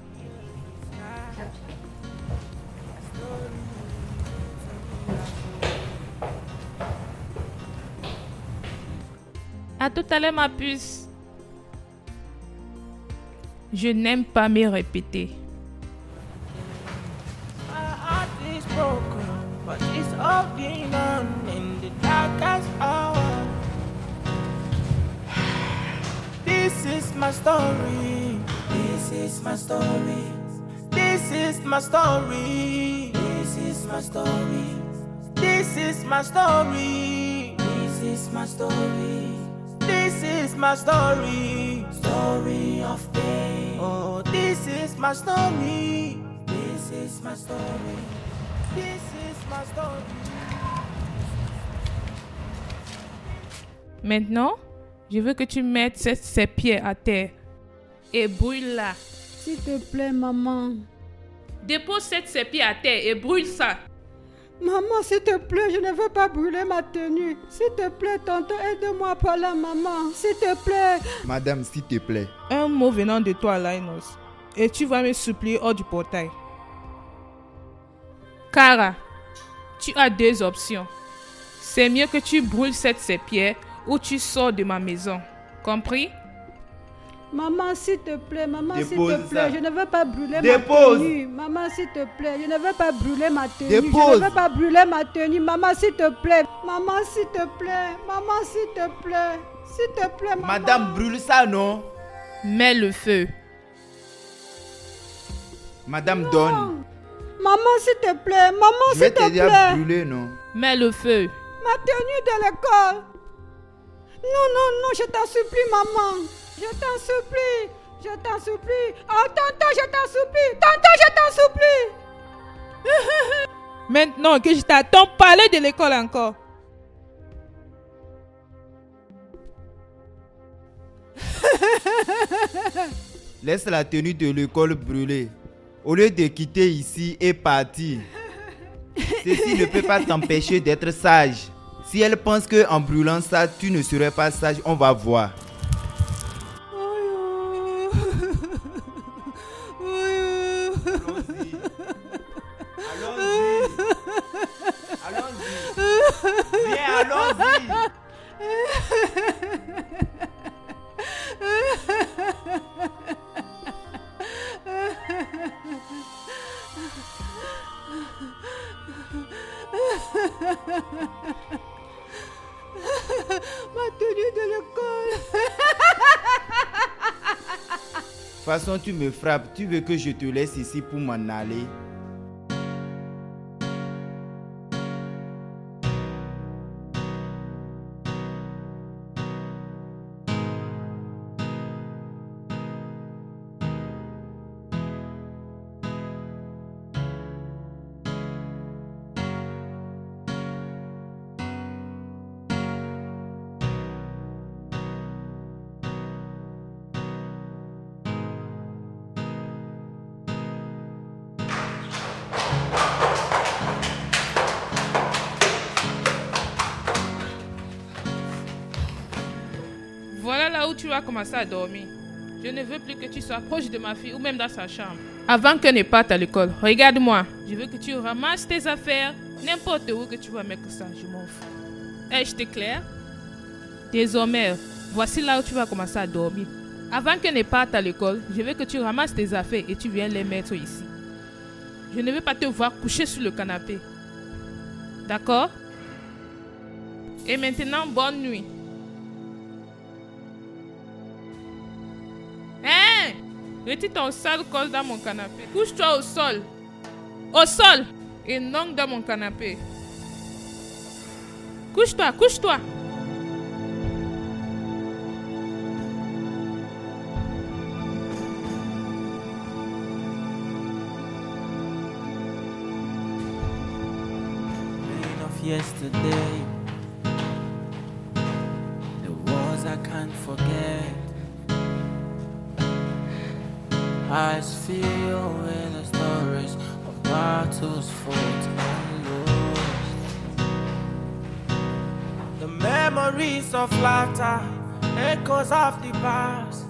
À tout à l'heure, ma puce. Je n'aime pas me répéter. My heart is broken, but it's all been on in the darkest hour. This is my story. This is my story. This is my story. This is my story. This is my story. This is my story. This is my story. Story of pain. Oh, this is my story. This is my story. This is my story. Maintenant, je veux que tu mettes ces pieds à terre et brûle-la. S'il te plaît, maman. Dépose ces pieds à terre et brûle ça. Maman, s'il te plaît, je ne veux pas brûler ma tenue. S'il te plaît, tonton, aide-moi par là, maman. S'il te plaît. Madame, s'il te plaît. Un mot venant de toi, Linus, et tu vas me supplier hors du portail. Cara, tu as deux options. C'est mieux que tu brûles ces pierres ou tu sors de ma maison. Compris? Maman, s'il te plaît, maman, s'il Dépose te plaît, ça. je ne veux pas brûler Dépose. ma tenue. Maman, s'il te plaît, je ne veux pas brûler ma tenue. Dépose. Je ne veux pas brûler ma tenue. Maman, s'il te plaît. Maman, s'il te plaît. Maman, s'il te plaît. S'il te plaît, maman. Madame, brûle ça, non? Mets le feu. Madame, donne. Maman, s'il te plaît. Maman, Je vais s'il te t'aider à plaît. brûler, non? Mets le feu. Ma tenue de l'école. Non, non, non, je t'en supplie, maman. Je t'en supplie. Je t'en supplie. Oh, tonton, je t'en supplie. Tonton, je t'en supplie. Maintenant que je t'attends parler de l'école encore. Laisse la tenue de l'école brûler. Au lieu de quitter ici et partir, ceci ne peut pas t'empêcher d'être sage. Si elle pense qu'en brûlant ça, tu ne serais pas sage, on va voir. Allons-y. Viens, allons-y. Ma tenue de l'école. De toute façon, tu me frappes. Tu veux que je te laisse ici pour m'en aller? Voilà là où tu vas commencer à dormir. Je ne veux plus que tu sois proche de ma fille ou même dans sa chambre. Avant qu'elle ne parte à l'école, regarde-moi. Je veux que tu ramasses tes affaires, n'importe où que tu vas mettre ça, je m'en fous. Est-ce clair? Désormais, voici là où tu vas commencer à dormir. Avant qu'elle ne parte à l'école, je veux que tu ramasses tes affaires et tu viens les mettre ici. Je ne veux pas te voir coucher sur le canapé. D'accord? Et maintenant, bonne nuit. Hein? Retire ton sale col dans mon canapé. Couche-toi au sol. Au sol. Et non dans mon canapé. Couche-toi, couche-toi. Pain of yesterday, the wars I can't forget. Eyes filled with the stories of battles fought and lost. The memories of laughter, echoes of the past,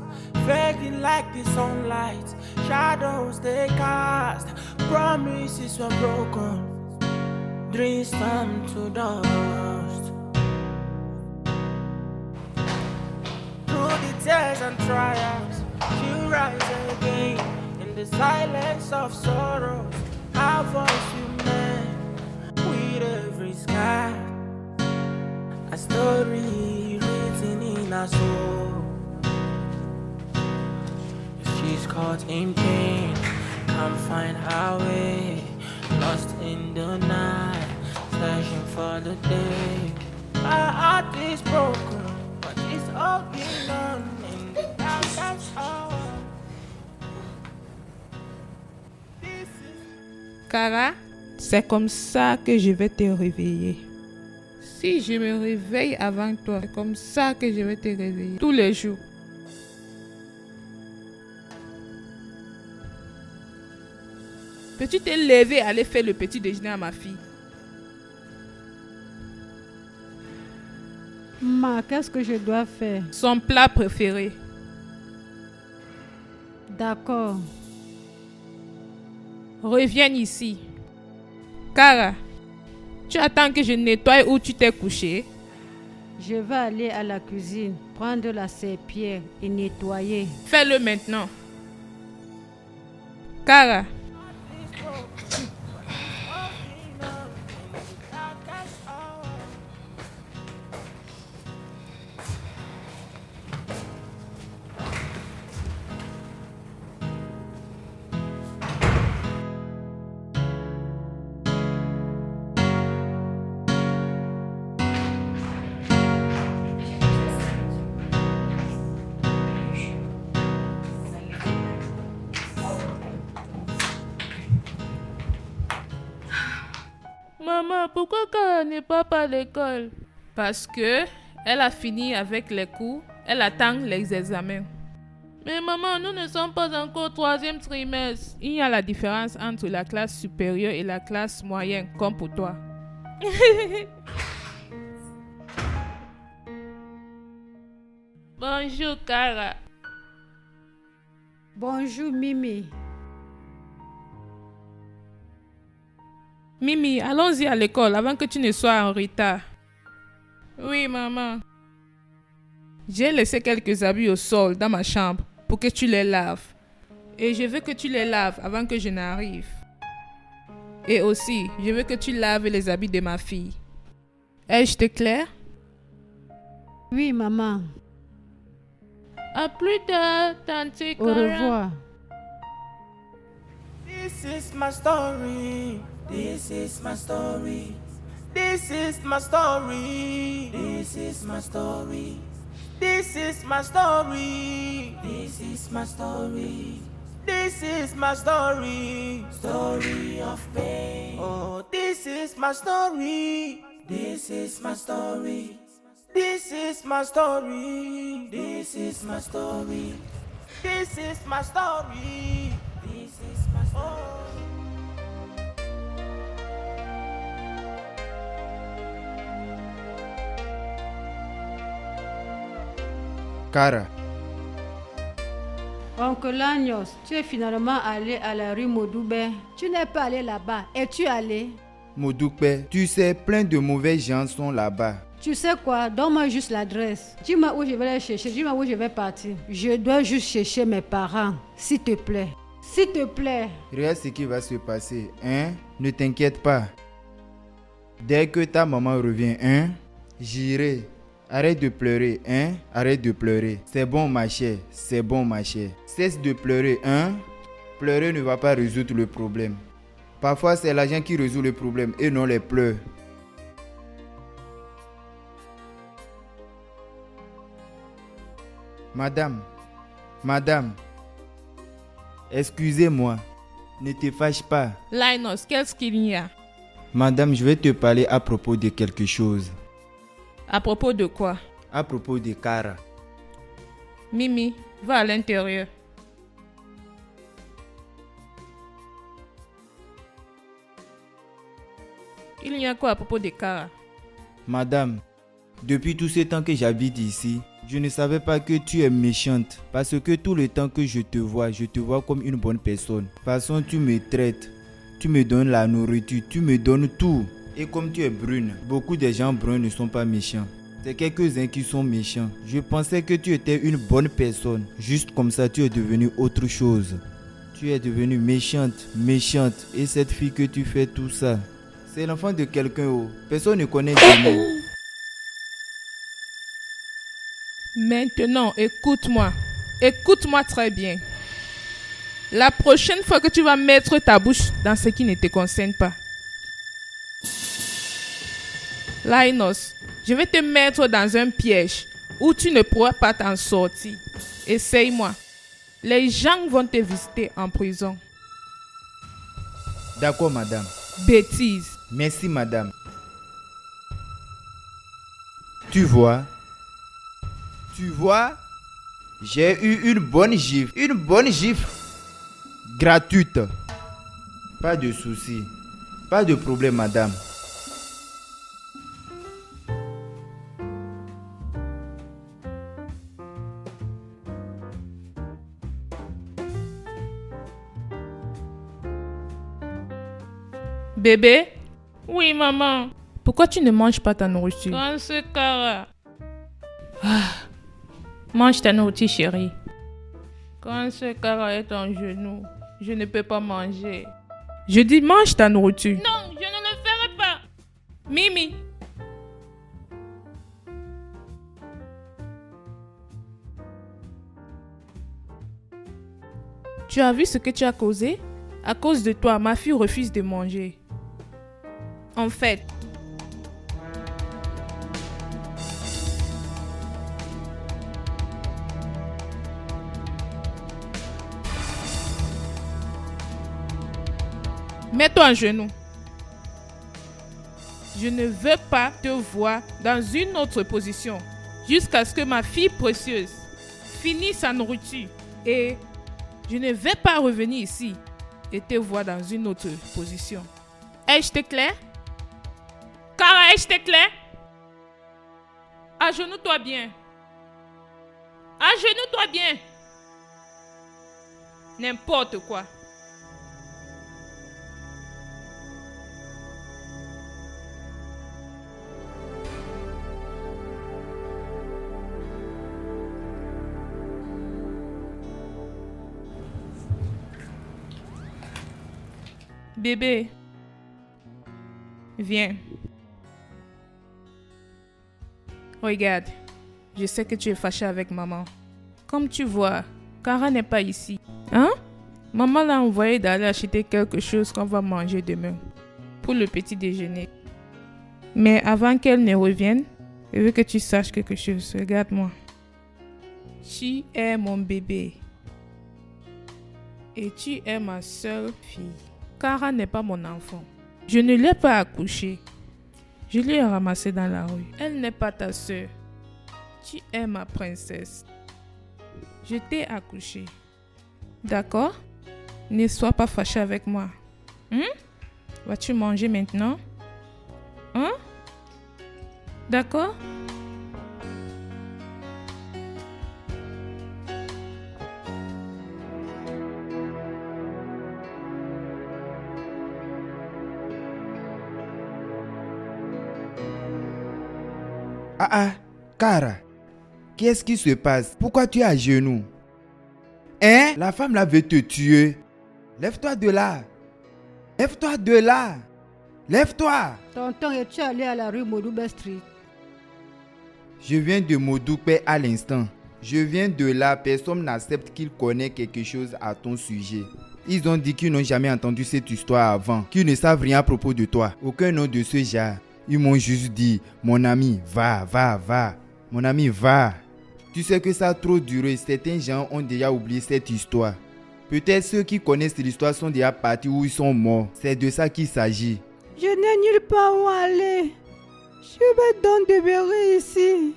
fading like the sunlight, shadows they cast. Promises were broken, dreams turned to dust. Through the tears and trials, you rise again in the silence of sorrows. Our voice remains with every sky, a story written in our soul. If she's caught in pain, can't find her way, lost in the night, searching for the day. Our heart is broken, but it's all been done in the darkest hour. Cara, c'est comme ça que je vais te réveiller. Si je me réveille avant toi, c'est comme ça que je vais te réveiller tous les jours. Peux-tu te lever et aller faire le petit déjeuner à ma fille? Ma, qu'est-ce que je dois faire? Son plat préféré. D'accord. Reviens ici. Cara, tu attends que je nettoie où tu t'es couché? Je vais aller à la cuisine, prendre la serpillière et nettoyer. Fais-le maintenant. Cara. Maman, pourquoi Cara n'est pas à l'école? Parce que elle a fini avec les cours, elle attend les examens. Mais maman, nous ne sommes pas encore au 3e trimestre. Il y a la différence entre la classe supérieure et la classe moyenne, comme pour toi. Bonjour, Cara. Bonjour, Mimi. Mimi, allons-y à l'école avant que tu ne sois en retard. Oui, maman. J'ai laissé quelques habits au sol dans ma chambre pour que tu les laves. Et je veux que tu les laves avant que je n'arrive. Et aussi, je veux que tu laves les habits de ma fille. Est-ce clair? Oui, maman. À plus tard, tante Au Cara. revoir. This is my story. This is my story. This is my story. This is my story. This is my story. This is my story. This is my story. Story of pain. Oh, this is my story. This is my story. This is my story. This is my story. This is my story. This is my story. Cara, Oncle Agnos, tu es finalement allé à la rue Maudoubé. Tu n'es pas allé là-bas. Es-tu allé? Moudoupe, tu sais, plein de mauvais gens sont là-bas. Tu sais quoi? Donne-moi juste l'adresse. Dis-moi où je vais les chercher. Dis-moi où je vais partir. Je dois juste chercher mes parents. S'il te plaît. S'il te plaît. Regarde ce qui va se passer, hein? Ne t'inquiète pas. Dès que ta maman revient, hein? J'irai. Arrête de pleurer, hein? Arrête de pleurer. C'est bon, ma chère. C'est bon, ma chère. Cesse de pleurer, hein? Pleurer ne va pas résoudre le problème. Parfois, c'est l'argent qui résout le problème et non les pleurs. Madame, excusez-moi, ne te fâche pas. Linus, qu'est-ce qu'il y a? Madame, je vais te parler à propos de quelque chose. À propos de quoi? À propos de Cara. Mimi, va à l'intérieur. Il y a quoi à propos de Cara? Madame, depuis tout ce temps que j'habite ici, je ne savais pas que tu es méchante. Parce que tout le temps que je te vois comme une bonne personne. De toute façon, tu me traites, tu me donnes la nourriture, tu me donnes tout. Et comme tu es brune, beaucoup de gens bruns ne sont pas méchants. C'est quelques-uns qui sont méchants. Je pensais que tu étais une bonne personne. Juste comme ça, tu es devenue autre chose. Tu es devenue méchante. Et cette fille que tu fais tout ça, c'est l'enfant de quelqu'un. Oh. Personne ne connaît Dieu. Maintenant, écoute-moi. Écoute-moi très bien. La prochaine fois que tu vas mettre ta bouche dans ce qui ne te concerne pas. Linus, je vais te mettre dans un piège où tu ne pourras pas t'en sortir. Essaye-moi. Les gens vont te visiter en prison. D'accord, madame. Bêtise. Merci, madame. Tu vois, j'ai eu une bonne gifle gratuite. Pas de souci, pas de problème, madame. Bébé? Oui, maman. Pourquoi tu ne manges pas ta nourriture? Quand c'est Cara. Mange ta nourriture, chérie. Quand ce Cara est en genou, je ne peux pas manger. Je dis mange ta nourriture. Non, je ne le ferai pas. Mimi. Tu as vu ce que tu as causé? À cause de toi, ma fille refuse de manger. En fait, mets-toi à genoux. Je ne veux pas te voir dans une autre position jusqu'à ce que ma fille précieuse finisse sa nourriture Et je ne vais pas revenir ici et te voir dans une autre position. Est-ce clair? Cara, est-ce clair? Agenouille-toi bien. Agenouille-toi bien. N'importe quoi. Bébé, viens. Regarde, je sais que tu es fâché avec maman. Comme tu vois, Cara n'est pas ici. Hein? Maman l'a envoyé d'aller acheter quelque chose qu'on va manger demain pour le petit déjeuner. Mais avant qu'elle ne revienne, je veux que tu saches quelque chose. Regarde-moi. Tu es mon bébé. Et tu es ma seule fille. Cara n'est pas mon enfant. Je ne l'ai pas accouchée. Je l'ai ramassée dans la rue. Elle n'est pas ta soeur. Tu es ma princesse. Je t'ai accouchée. D'accord? Ne sois pas fâché avec moi. Vas-tu manger maintenant? D'accord? Ah, Cara, qu'est-ce qui se passe? Pourquoi tu es à genoux? Hein? La femme là veut te tuer. Lève-toi de là. Lève-toi de là. Lève-toi. Tonton, es-tu allé à la rue Modoube Street? Je viens de Modoupe à l'instant. Je viens de là. Personne n'accepte qu'il connaît quelque chose à ton sujet. Ils ont dit qu'ils n'ont jamais entendu cette histoire avant, qu'ils ne savent rien à propos de toi. Aucun nom de ce genre. Ils m'ont juste dit, mon ami, va. Mon ami, va. Tu sais que ça a trop duré. Certains gens ont déjà oublié cette histoire. Peut-être ceux qui connaissent l'histoire sont déjà partis ou ils sont morts. C'est de ça qu'il s'agit. Je n'ai nulle part où aller. Je vais donc demeurer ici.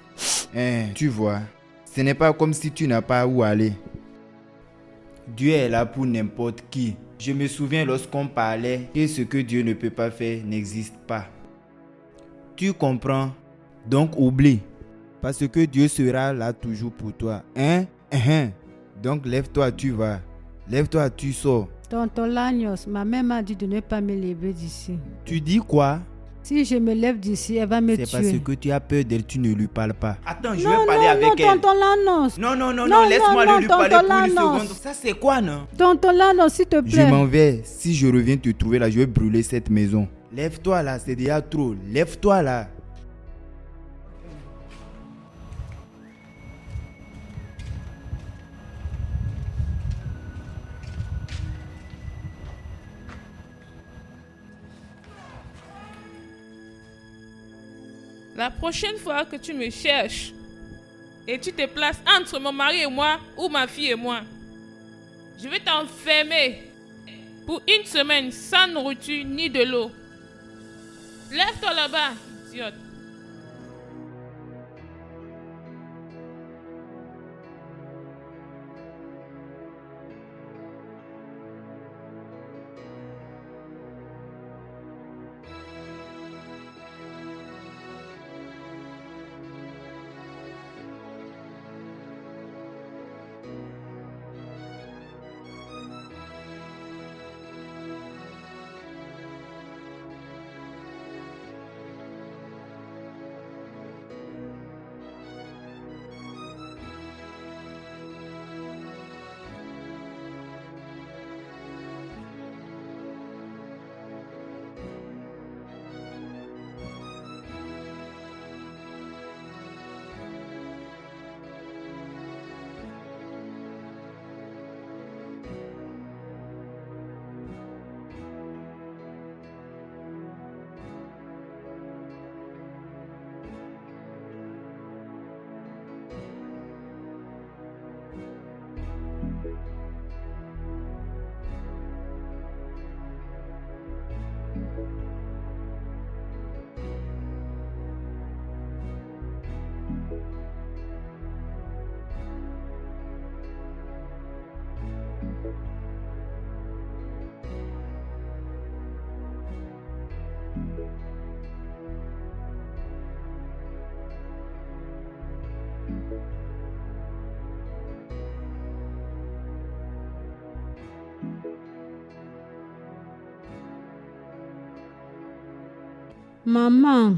Tu vois, ce n'est pas comme si tu n'as pas où aller. Dieu est là pour n'importe qui. Je me souviens lorsqu'on parlait que ce que Dieu ne peut pas faire n'existe pas. Tu comprends? Donc oublie. Parce que Dieu sera là toujours pour toi. Donc lève-toi, tu vas. Lève-toi, tu sors. Tonton Lagnos, ma mère m'a dit de ne pas me lever d'ici. Tu dis quoi? Si je me lève d'ici, elle va me tuer. C'est parce que tu as peur d'elle, tu ne lui parles pas. Attends, je Non, vais parler non, avec non, elle. tonton Lagnos. Non, laisse-moi lui parler tonton pour une Lagnos. seconde. Ça c'est quoi, non? Tonton Lagnos, s'il te Je plaît. m'en vais. Si je reviens te trouver là, je vais brûler cette maison. Lève-toi là, c'est déjà trop. Lève-toi là. La prochaine fois que tu me cherches et tu te places entre mon mari et moi ou ma fille et moi, je vais t'enfermer pour une semaine sans nourriture ni de l'eau. Lève-toi là-bas, idiote. Maman,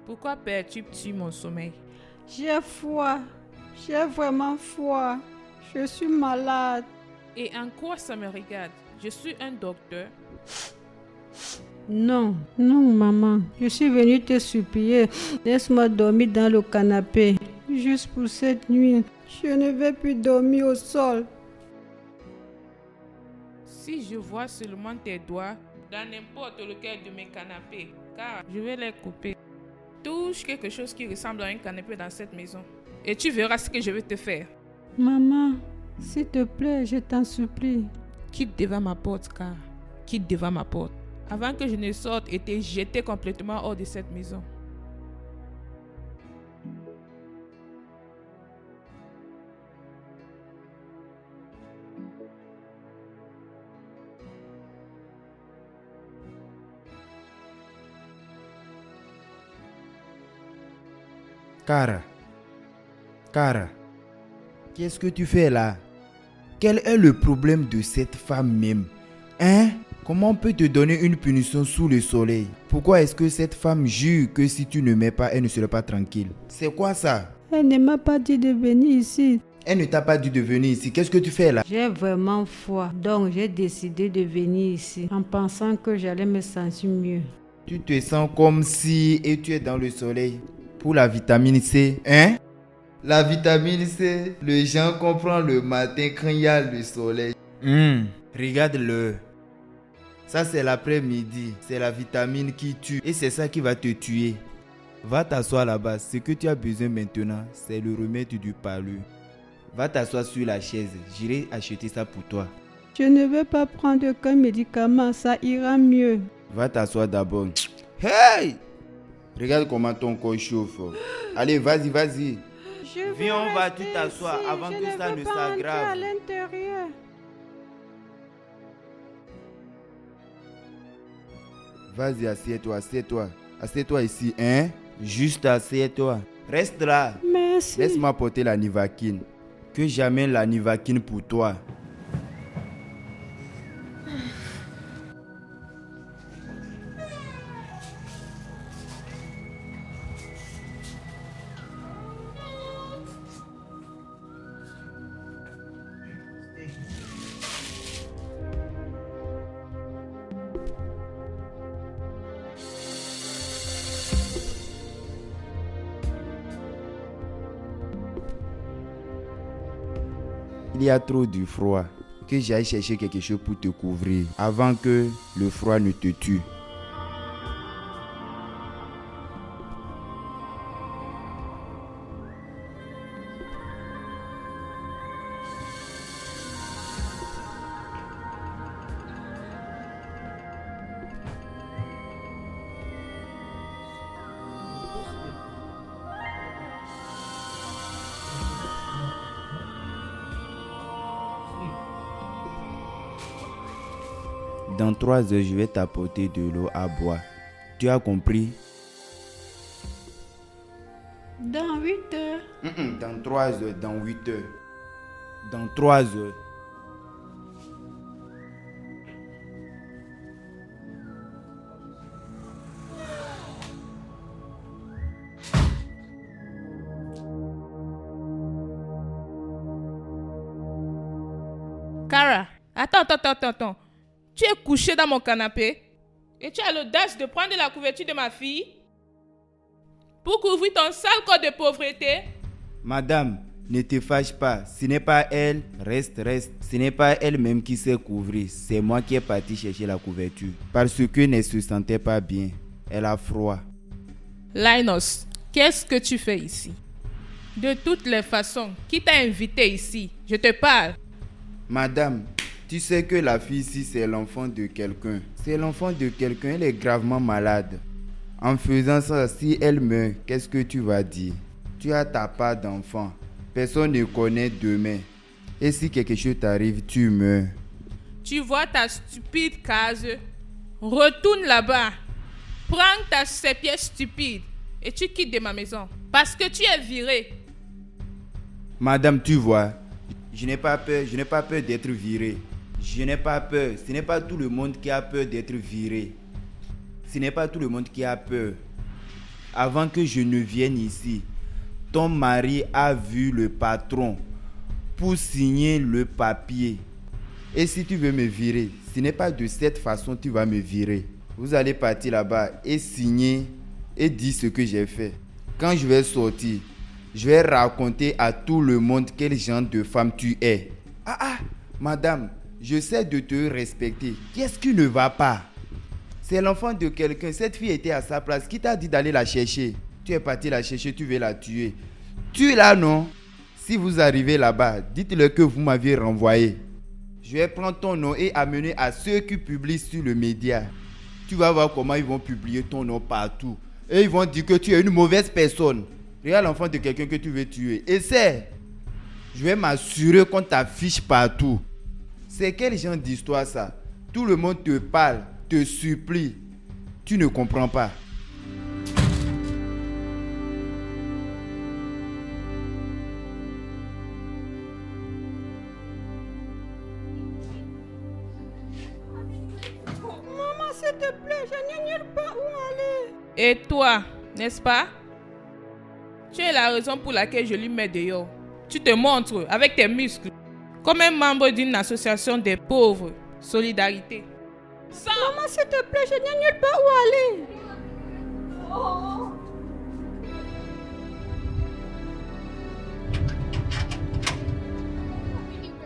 Pourquoi perturbes-tu mon sommeil? j'ai froid. J'ai vraiment froid. Je suis malade. Et en quoi ça me regarde? Je suis un docteur. Non, non, maman. Je suis venue te supplier. Laisse-moi dormir dans le canapé. Juste pour cette nuit. Je ne vais plus dormir au sol. Si je vois seulement tes doigts dans n'importe lequel de mes canapés, car je vais les couper. Touche quelque chose qui ressemble à un canapé dans cette maison et tu verras ce que je vais te faire. Maman, s'il te plaît, je t'en supplie. Quitte devant ma porte, car quitte devant ma porte. Avant que je ne sorte et t'ai jeté complètement hors de cette maison. Cara, qu'est-ce que tu fais là? Quel est le problème de cette femme même? Hein? Comment on peut te donner une punition sous le soleil? Pourquoi est-ce que cette femme jure que si tu ne m'aimes pas, elle ne sera pas tranquille? C'est quoi ça? Elle ne m'a pas dit de venir ici. Elle ne t'a pas dit de venir ici. Qu'est-ce que tu fais là? J'ai vraiment froid, donc j'ai décidé de venir ici en pensant que j'allais me sentir mieux. Tu te sens comme si et tu es dans le soleil. Pour la vitamine C, hein? La vitamine C, les gens comprennent le matin quand il y a le soleil. Regarde-le. Ça c'est l'après-midi. C'est la vitamine qui tue. Et c'est ça qui va te tuer. Va t'asseoir là-bas. Ce que tu as besoin maintenant, c'est le remède du palu. Va t'asseoir sur la chaise. J'irai acheter ça pour toi. Je ne vais pas prendre aucun médicament, ça ira mieux. Va t'asseoir d'abord. Hey! Regarde comment ton corps chauffe. Allez, vas-y. Viens, on va tout t'asseoir avant que ça ne s'aggrave. À l'intérieur. Vas-y, assieds-toi. Assieds-toi ici, hein? Juste assieds-toi. Reste là. Merci. Laisse-moi porter la Nivaquine. Que j'amène la Nivaquine pour toi. Il y a trop de froid. Que j'aille chercher quelque chose pour te couvrir avant que le froid ne te tue. Dans 3 heures, je vais t'apporter de l'eau à boire. Tu as compris? Dans 8 heures. Dans 3 heures, dans 8 heures. Dans 3 heures. Cara, attends. Tu es couché dans mon canapé et tu as l'audace de prendre la couverture de ma fille pour couvrir ton sale corps de pauvreté. Madame, ne te fâche pas. Ce n'est pas elle. Reste. Ce n'est pas elle-même qui s'est couvrir. C'est moi qui est parti chercher la couverture. Parce qu'elle ne se sentait pas bien. Elle a froid. Linus, qu'est-ce que tu fais ici? De toutes les façons, qui t'a invité ici? Je te parle. Madame, tu sais que la fille ici, c'est l'enfant de quelqu'un. C'est l'enfant de quelqu'un, elle est gravement malade. En faisant ça, si elle meurt, qu'est-ce que tu vas dire? Tu as ta part d'enfant. Personne ne connaît demain. Et si quelque chose t'arrive, tu meurs. Tu vois ta stupide case? Retourne là-bas. Prends ces pièces stupides et tu quittes de ma maison. Parce que tu es viré. Madame, tu vois, je n'ai pas peur d'être viré. Je n'ai pas peur. Ce n'est pas tout le monde qui a peur d'être viré. Ce n'est pas tout le monde qui a peur. Avant que je ne vienne ici, ton mari a vu le patron pour signer le papier. Et si tu veux me virer, ce n'est pas de cette façon que tu vas me virer. Vous allez partir là-bas et signer et dire ce que j'ai fait. Quand je vais sortir, je vais raconter à tout le monde quel genre de femme tu es. Madame, je sais de te respecter. Qu'est-ce qui ne va pas? C'est l'enfant de quelqu'un. Cette fille était à sa place. Qui t'a dit d'aller la chercher? Tu es parti la chercher, tu veux la tuer. Tue-la, non? Si vous arrivez là-bas, dites-leur que vous m'aviez renvoyé. Je vais prendre ton nom et amener à ceux qui publient sur le média. Tu vas voir comment ils vont publier ton nom partout. Et ils vont dire que tu es une mauvaise personne. Regarde l'enfant de quelqu'un que tu veux tuer. Essaie. Je vais m'assurer qu'on t'affiche partout. C'est quel genre d'histoire ça? Tout le monde te parle, te supplie. Tu ne comprends pas. Maman, s'il te plaît, je n'ai nulle part où aller. Et toi, n'est-ce pas? Tu es la raison pour laquelle je lui mets dehors. Tu te montres avec tes muscles comme un membre d'une association des pauvres. Solidarité. Sors! Maman, s'il te plaît, je n'ai nulle part où aller.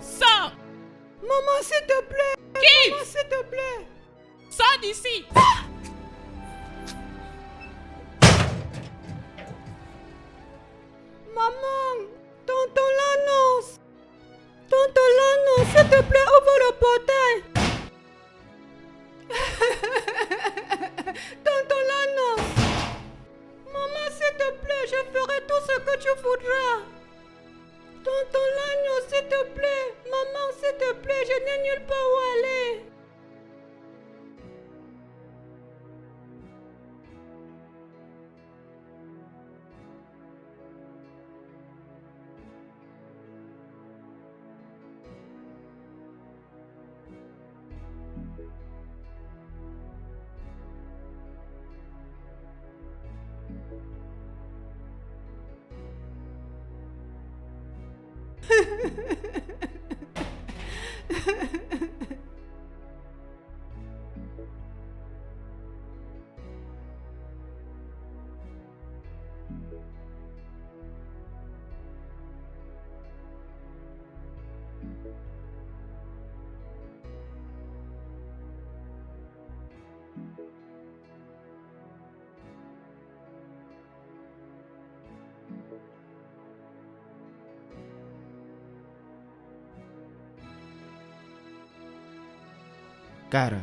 Sors! Maman, s'il te plaît. Quitte! Maman, s'il te plaît. Sors d'ici! Maman, tonton l'annonce. Tonton l'annonce, s'il te plaît, ouvre le portail. Tonton l'annonce. Maman, s'il te plaît, je ferai tout ce que tu voudras. Tonton l'annonce, s'il te plaît. Maman, s'il te plaît, je n'ai nulle part où aller. Cara,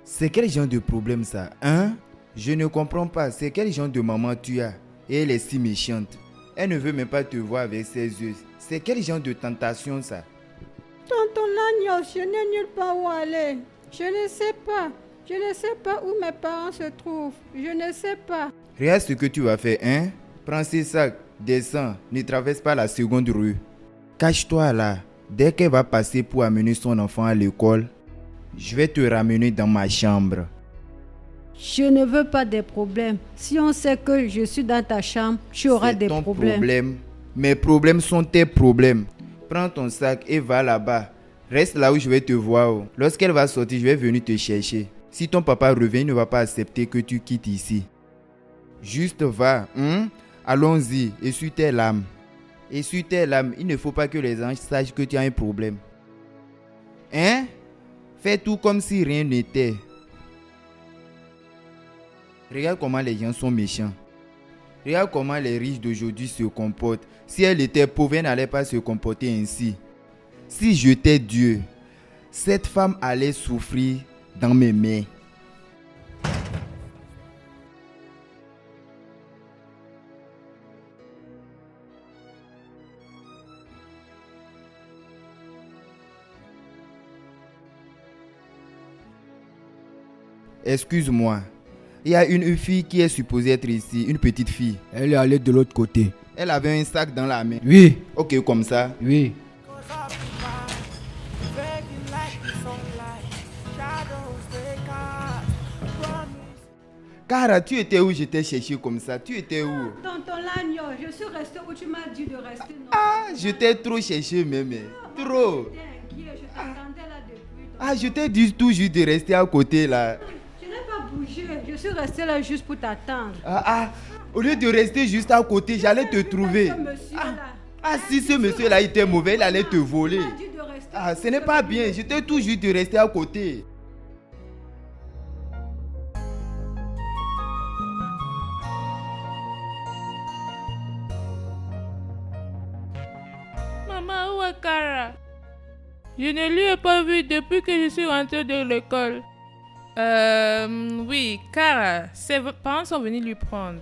c'est quel genre de problème ça, hein? Je ne comprends pas, c'est quel genre de maman tu as? Et elle est si méchante. Elle ne veut même pas te voir avec ses yeux. C'est quel genre de tentation ça? Tonton l'agneau, je n'ai nulle part où aller. Je ne sais pas. Je ne sais pas où mes parents se trouvent. Je ne sais pas. Regarde ce que tu vas faire, hein? Prends ces sacs, descends, ne traverse pas la seconde rue. Cache-toi là. Dès qu'elle va passer pour amener son enfant à l'école, je vais te ramener dans ma chambre. Je ne veux pas des problèmes. Si on sait que je suis dans ta chambre, tu auras des C'est ton problèmes. problème. Mes problèmes sont tes problèmes. Prends ton sac et va là-bas. Reste là où je vais te voir. Lorsqu'elle va sortir, je vais venir te chercher. Si ton papa revient, il ne va pas accepter que tu quittes ici. Juste va. Allons-y. Essuie tes larmes. Essuie tes larmes. Il ne faut pas que les anges sachent que tu as un problème. Hein? Fais tout comme si rien n'était. Regarde comment les gens sont méchants. Regarde comment les riches d'aujourd'hui se comportent. Si elle était pauvre, elle n'allait pas se comporter ainsi. Si j'étais Dieu, cette femme allait souffrir dans mes mains. Excuse-moi. Il y a une fille qui est supposée être ici, une petite fille. Elle est allée de l'autre côté. Elle avait un sac dans la main. Oui, Ok, comme ça. oui. Cause I'll be fine, begging like the sunlight. Shadows they cast. Promise. Cara, tu étais où? Je t'ai cherché comme ça. Tu étais où? Tonton Lagnon, je suis restée où tu m'as dit de rester. Non. Ah, je t'ai trop cherché même. Trop. J'étais inquiet, je t'attendais là depuis. Ah, je t'ai dit toujours de rester à côté là. Je n'ai pas bougé, je suis restée là juste pour t'attendre. Au lieu de rester juste à côté, j'allais te trouver. Ce monsieur-là. Si ce monsieur-là était mauvais, il allait te voler. Tu m'as dit de rester. Ce n'est pas bien. Je t'ai toujours dit de rester à côté. Maman, où est Cara? Je ne lui ai pas vu depuis que je suis rentrée de l'école. Oui, Cara, ses parents sont venus lui prendre.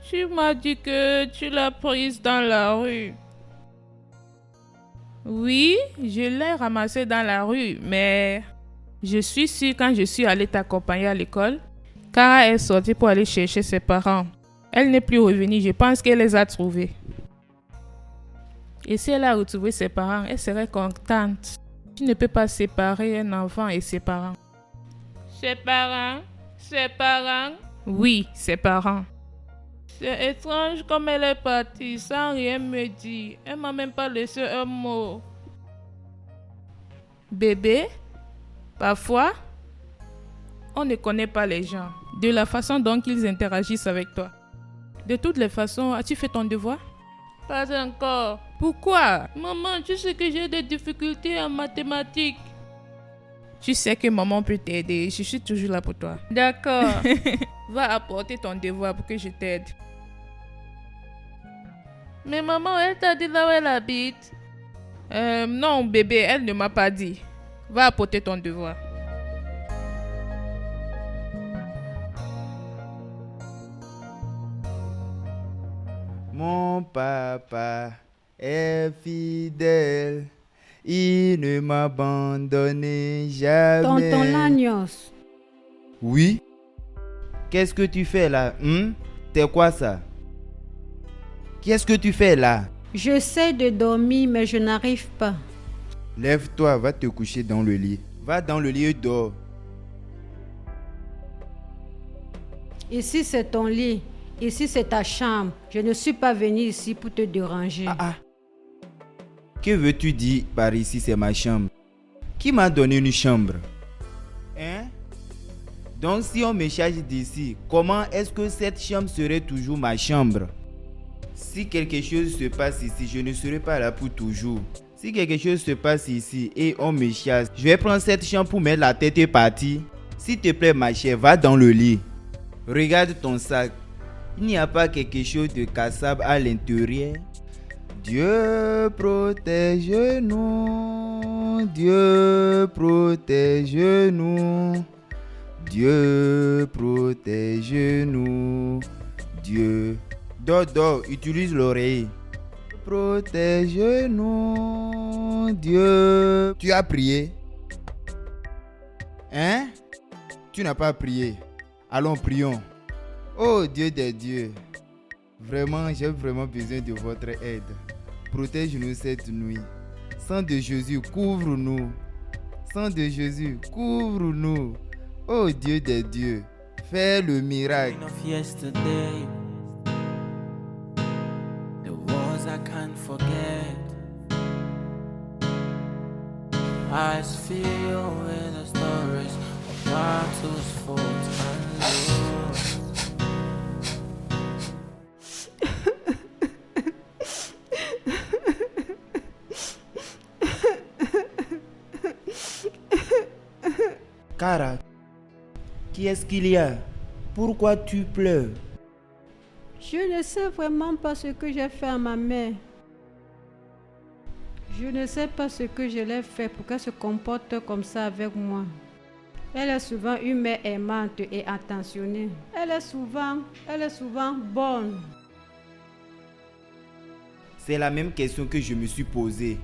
Tu m'as dit que tu l'as prise dans la rue. Oui, je l'ai ramassée dans la rue, mais je suis sûre quand je suis allée t'accompagner à l'école, Cara est sortie pour aller chercher ses parents. Elle n'est plus revenue, je pense qu'elle les a trouvés. Et si elle a retrouvé ses parents, elle serait contente. Tu ne peux pas séparer un enfant et ses parents. Ses parents? Ses parents? Oui, ses parents. C'est étrange comme elle est partie sans rien me dire. Elle m'a même pas laissé un mot. Bébé, parfois, on ne connaît pas les gens de la façon dont ils interagissent avec toi. De toutes les façons, as-tu fait ton devoir? Pas encore. Pourquoi? Maman, tu sais que j'ai des difficultés en mathématiques. Tu sais que maman peut t'aider. Je suis toujours là pour toi. D'accord. Va apporter ton devoir pour que je t'aide. Mais maman, elle t'a dit là où elle habite? Non, bébé, elle ne m'a pas dit. Va apporter ton devoir. Mon papa est fidèle. Il ne m'abandonne jamais. Tonton Lagnos. Oui? Qu'est-ce que tu fais là? T'es quoi ça? Qu'est-ce que tu fais là? J'essaie de dormir, mais je n'arrive pas. Lève-toi, va te coucher dans le lit. Va dans le lit et dors. Ici, c'est ton lit. Ici, c'est ta chambre. Je ne suis pas venue ici pour te déranger. Que veux-tu dire par ici, c'est ma chambre? Qui m'a donné une chambre? Hein? Donc si on me charge d'ici, comment est-ce que cette chambre serait toujours ma chambre? Si quelque chose se passe ici, je ne serai pas là pour toujours. Si quelque chose se passe ici et on me chasse, je vais prendre cette chambre pour mettre la tête et partir. S'il te plaît ma chère, va dans le lit. Regarde ton sac. Il n'y a pas quelque chose de cassable à l'intérieur. Dieu protège-nous, Dieu protège-nous, Dieu protège-nous, Dieu. Dors, utilise l'oreille. Protège-nous, Dieu. Tu as prié? Hein? Tu n'as pas prié. Allons, prions. Oh Dieu des dieux. Vraiment, j'ai vraiment besoin de votre aide. Protège-nous cette nuit. Sang de Jésus, couvre-nous. Sang de Jésus, couvre-nous. Oh Dieu des dieux, fais le miracle. Of yesterday, the wars I can't forget. Eyes filled with the stories of battles fought and lost. Cara, qui est-ce qu'il y a? Pourquoi tu pleures? Je ne sais vraiment pas ce que j'ai fait à ma mère. Je ne sais pas ce que je l'ai fait pour qu'elle se comporte comme ça avec moi. Elle est souvent une mère aimante et attentionnée. Elle est souvent bonne. C'est la même question que je me suis posée.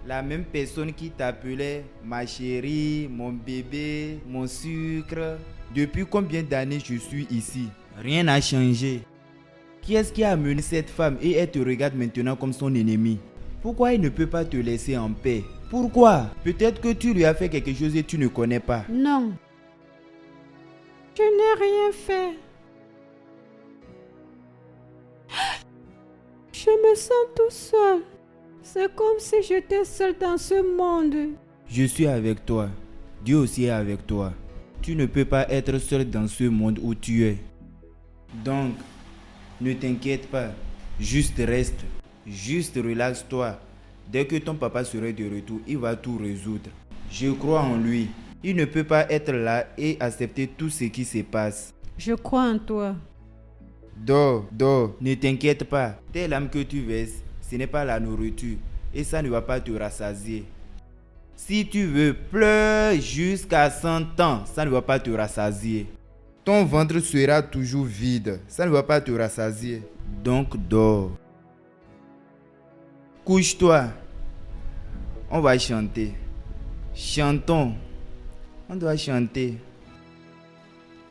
La même personne qui t'appelait ma chérie, mon bébé, mon sucre. Depuis combien d'années je suis ici? Rien n'a changé. Qui est-ce qui a amené cette femme et elle te regarde maintenant comme son ennemi? Pourquoi il ne peut pas te laisser en paix? Pourquoi? Peut-être que tu lui as fait quelque chose et tu ne connais pas. Non. Je n'ai rien fait. Je me sens tout seul. C'est comme si j'étais seul dans ce monde. Je suis avec toi. Dieu aussi est avec toi. Tu ne peux pas être seul dans ce monde où tu es. Donc, ne t'inquiète pas. Juste reste. Juste relaxe-toi. Dès que ton papa sera de retour, il va tout résoudre. Je crois en lui. Il ne peut pas être là et accepter tout ce qui se passe. Je crois en toi. Dors, dors, ne t'inquiète pas. Tes larmes que tu verses, ce n'est pas la nourriture et ça ne va pas te rassasier. Si tu veux, pleure jusqu'à 100 ans, ça ne va pas te rassasier. Ton ventre sera toujours vide, ça ne va pas te rassasier. Donc dors. Couche-toi. On va chanter. Chantons. On doit chanter.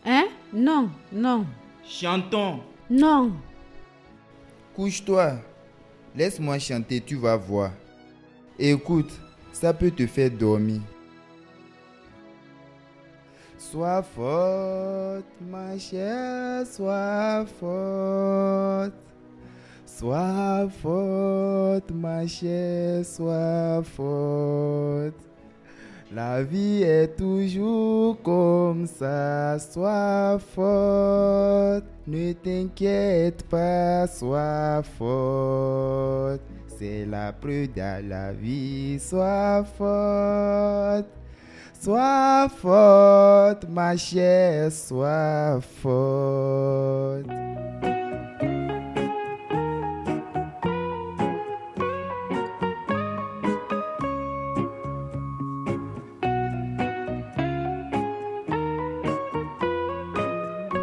Hein? Non, non, Chantons. non. Couche-toi. Laisse-moi chanter, tu vas voir. Écoute, ça peut te faire dormir. Sois forte, ma chère, sois forte. Sois forte, ma chère, sois forte. La vie est toujours comme ça, sois forte. Ne t'inquiète pas, sois forte. C'est la preuve de la vie, sois forte. Sois forte, ma chère, sois forte.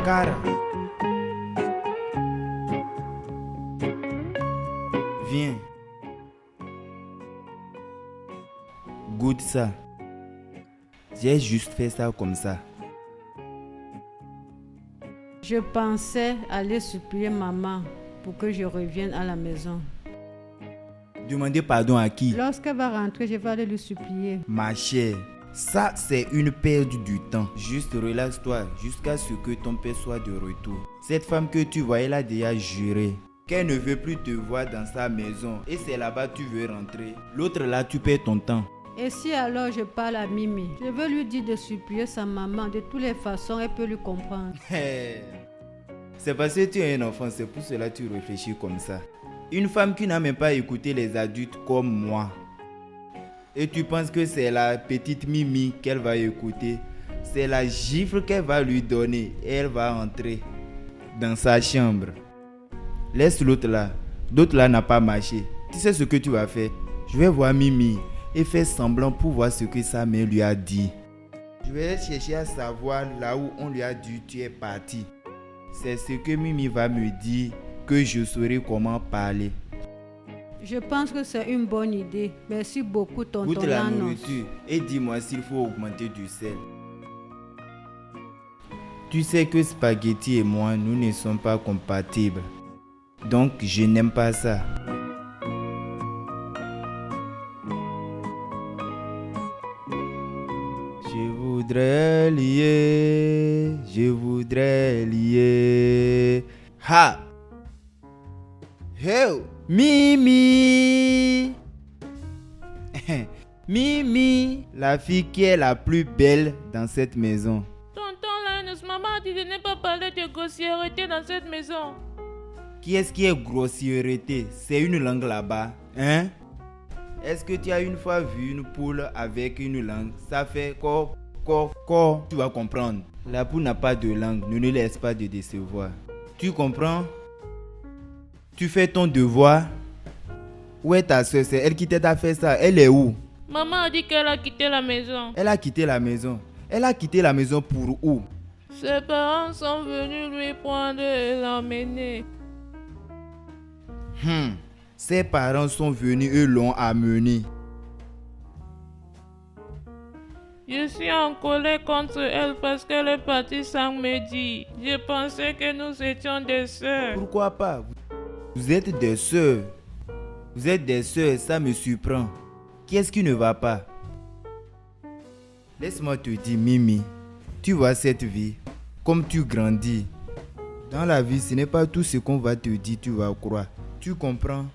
Cara, viens. Goûte ça. J'ai juste fait ça comme ça. Je pensais aller supplier maman pour que je revienne à la maison. Demandez pardon à qui? Lorsqu'elle va rentrer, je vais aller lui supplier. Ma chère, ça c'est une perte du temps. Juste relaxe-toi jusqu'à ce que ton père soit de retour. Cette femme que tu vois, elle a déjà juré qu'elle ne veut plus te voir dans sa maison. Et c'est là-bas que tu veux rentrer. L'autre là, tu perds ton temps. Et si alors je parle à Mimi, je veux lui dire de supplier sa maman. De toutes les façons, elle peut lui comprendre. C'est parce que tu es un enfant, c'est pour cela que tu réfléchis comme ça. Une femme qui n'a même pas écouté les adultes comme moi. Et tu penses que c'est la petite Mimi qu'elle va écouter. C'est la gifle qu'elle va lui donner. Et elle va entrer dans sa chambre. Laisse l'autre là. L'autre là n'a pas marché. Tu sais ce que tu vas faire? Je vais voir Mimi et faire semblant pour voir ce que sa mère lui a dit. Je vais chercher à savoir là où on lui a dit tu es parti. C'est ce que Mimi va me dire que je saurai comment parler. Je pense que c'est une bonne idée. Merci beaucoup, tonton Goûte la Lanos. nourriture et dis-moi s'il faut augmenter du sel. Tu sais que spaghetti et moi, nous ne sommes pas compatibles. Donc, je n'aime pas ça. Je voudrais lier. Ha! Hey! Mimi! Mimi, la fille qui est la plus belle dans cette maison. Tonton Linus, maman a dit de ne pas parler de grossièreté dans cette maison. Qui est-ce qui est grossièreté? C'est une langue là-bas, hein? Est-ce que tu as une fois vu une poule avec une langue? Ça fait quoi? Tu vas comprendre. La poule n'a pas de langue, ne laisse pas de décevoir. Tu comprends? Tu fais ton devoir. Où est ta soeur? C'est elle qui t'a fait ça. Elle est où? Maman a dit qu'elle a quitté la maison. Elle a quitté la maison. Elle a quitté la maison pour où? Ses parents sont venus lui prendre et l'emmener. Ses parents sont venus et l'ont amené. Je suis en colère contre elle parce qu'elle est partie sans me dire. Je pensais que nous étions des sœurs. Pourquoi pas? Vous êtes des sœurs. Vous êtes des sœurs, ça me surprend. Qu'est-ce qui ne va pas? Laisse-moi te dire, Mimi, tu vois cette vie, comme tu grandis. Dans la vie, ce n'est pas tout ce qu'on va te dire, tu vas croire. Tu comprends?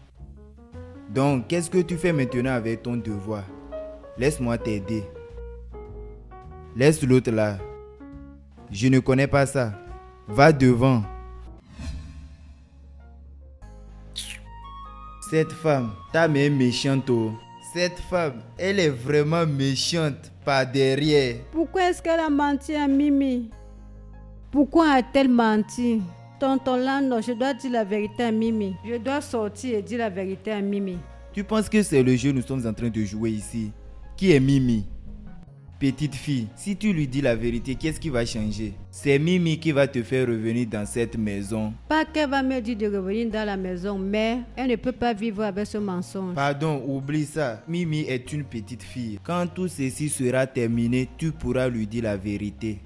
Donc, qu'est-ce que tu fais maintenant avec ton devoir? Laisse-moi t'aider. Laisse l'autre là. Je ne connais pas ça. Va devant. Cette femme, ta mère est méchante. Oh. Cette femme, elle est vraiment méchante par derrière. Pourquoi est-ce qu'elle a menti à Mimi? Pourquoi a-t-elle menti? Tonton Lano, je dois dire la vérité à Mimi. Je dois sortir et dire la vérité à Mimi. Tu penses que c'est le jeu que nous sommes en train de jouer ici? Qui est Mimi? Petite fille, si tu lui dis la vérité, qu'est-ce qui va changer? C'est Mimi qui va te faire revenir dans cette maison. Pas qu'elle va me dire de revenir dans la maison, mais elle ne peut pas vivre avec ce mensonge. Pardon, oublie ça. Mimi est une petite fille. Quand tout ceci sera terminé, tu pourras lui dire la vérité.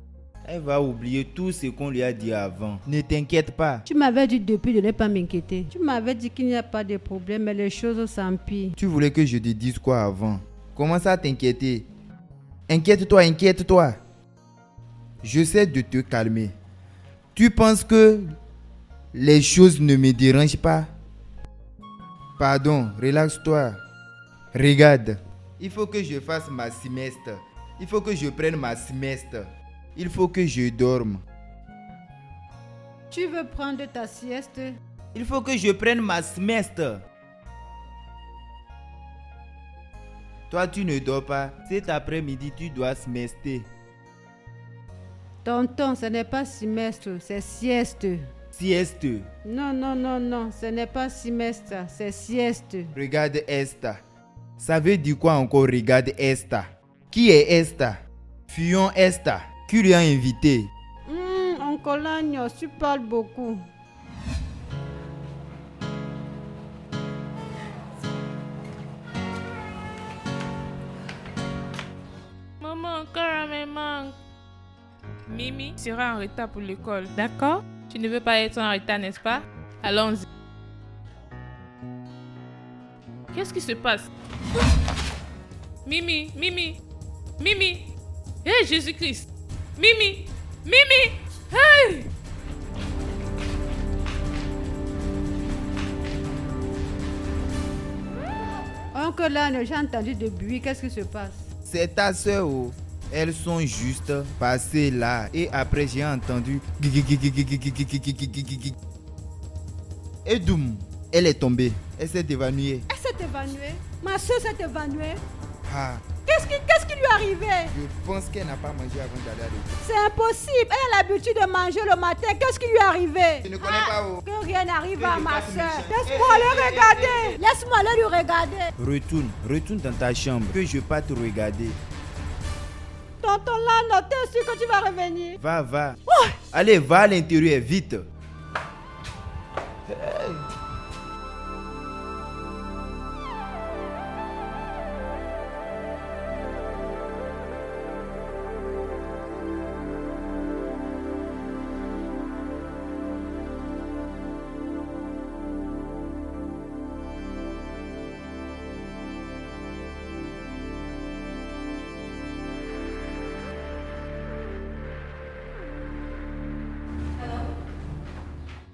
Elle va oublier tout ce qu'on lui a dit avant. Ne t'inquiète pas. Tu m'avais dit depuis de ne pas m'inquiéter. Tu m'avais dit qu'il n'y a pas de problème, mais les choses s'empirent. Tu voulais que je te dise quoi avant? Commence à t'inquiéter. Inquiète-toi, inquiète-toi. J'essaie de te calmer. Tu penses que les choses ne me dérangent pas? Pardon, relaxe-toi. Regarde, il faut que je fasse ma sieste. Il faut que je prenne ma sieste. Il faut que je dorme. Tu veux prendre ta sieste? Il faut que je prenne ma sieste. Toi, tu ne dors pas. Cet après-midi, tu dois siester. Tonton, ce n'est pas semestre, c'est sieste. Sieste. Non, non, non, non, ce n'est pas semestre, c'est sieste. Regarde esta. Ça veut dire quoi encore, regarde esta? Qui est esta? Fuyons esta. Qui lui a invité? Oncle Lagnos, tu parles beaucoup. Maman, encore me manque. Mimi sera en retard pour l'école, d'accord? Tu ne veux pas être en retard, n'est-ce pas? Allons-y. Qu'est-ce qui se passe? Mimi, Mimi, Mimi. Hé, Jésus-Christ. Mimi, Mimi. Hey! Oncle Lagnos, j'ai entendu du bruit, qu'est-ce qui se passe? C'est ta soeur. Oh. Elles sont juste passées là. Et après, j'ai entendu. Et doum, elle est tombée. Elle s'est évanouie. Elle s'est évanouie? Ma soeur s'est évanouie? Ah, Qu'est-ce qui lui est arrivé? je pense qu'elle n'a pas mangé avant d'aller à l'école. C'est impossible. Elle a l'habitude de manger le matin. Qu'est-ce qui lui est arrivé? Je ne connais pas. Oh. Que rien n'arrive Que à je ma fasse soeur. méchant. Laisse-moi aller regarder. Laisse-moi aller lui regarder. Retourne dans ta chambre. Que je parte te regarder. Tonton Lano, t'es sûr que tu vas revenir? Va. Allez, va à l'intérieur, vite.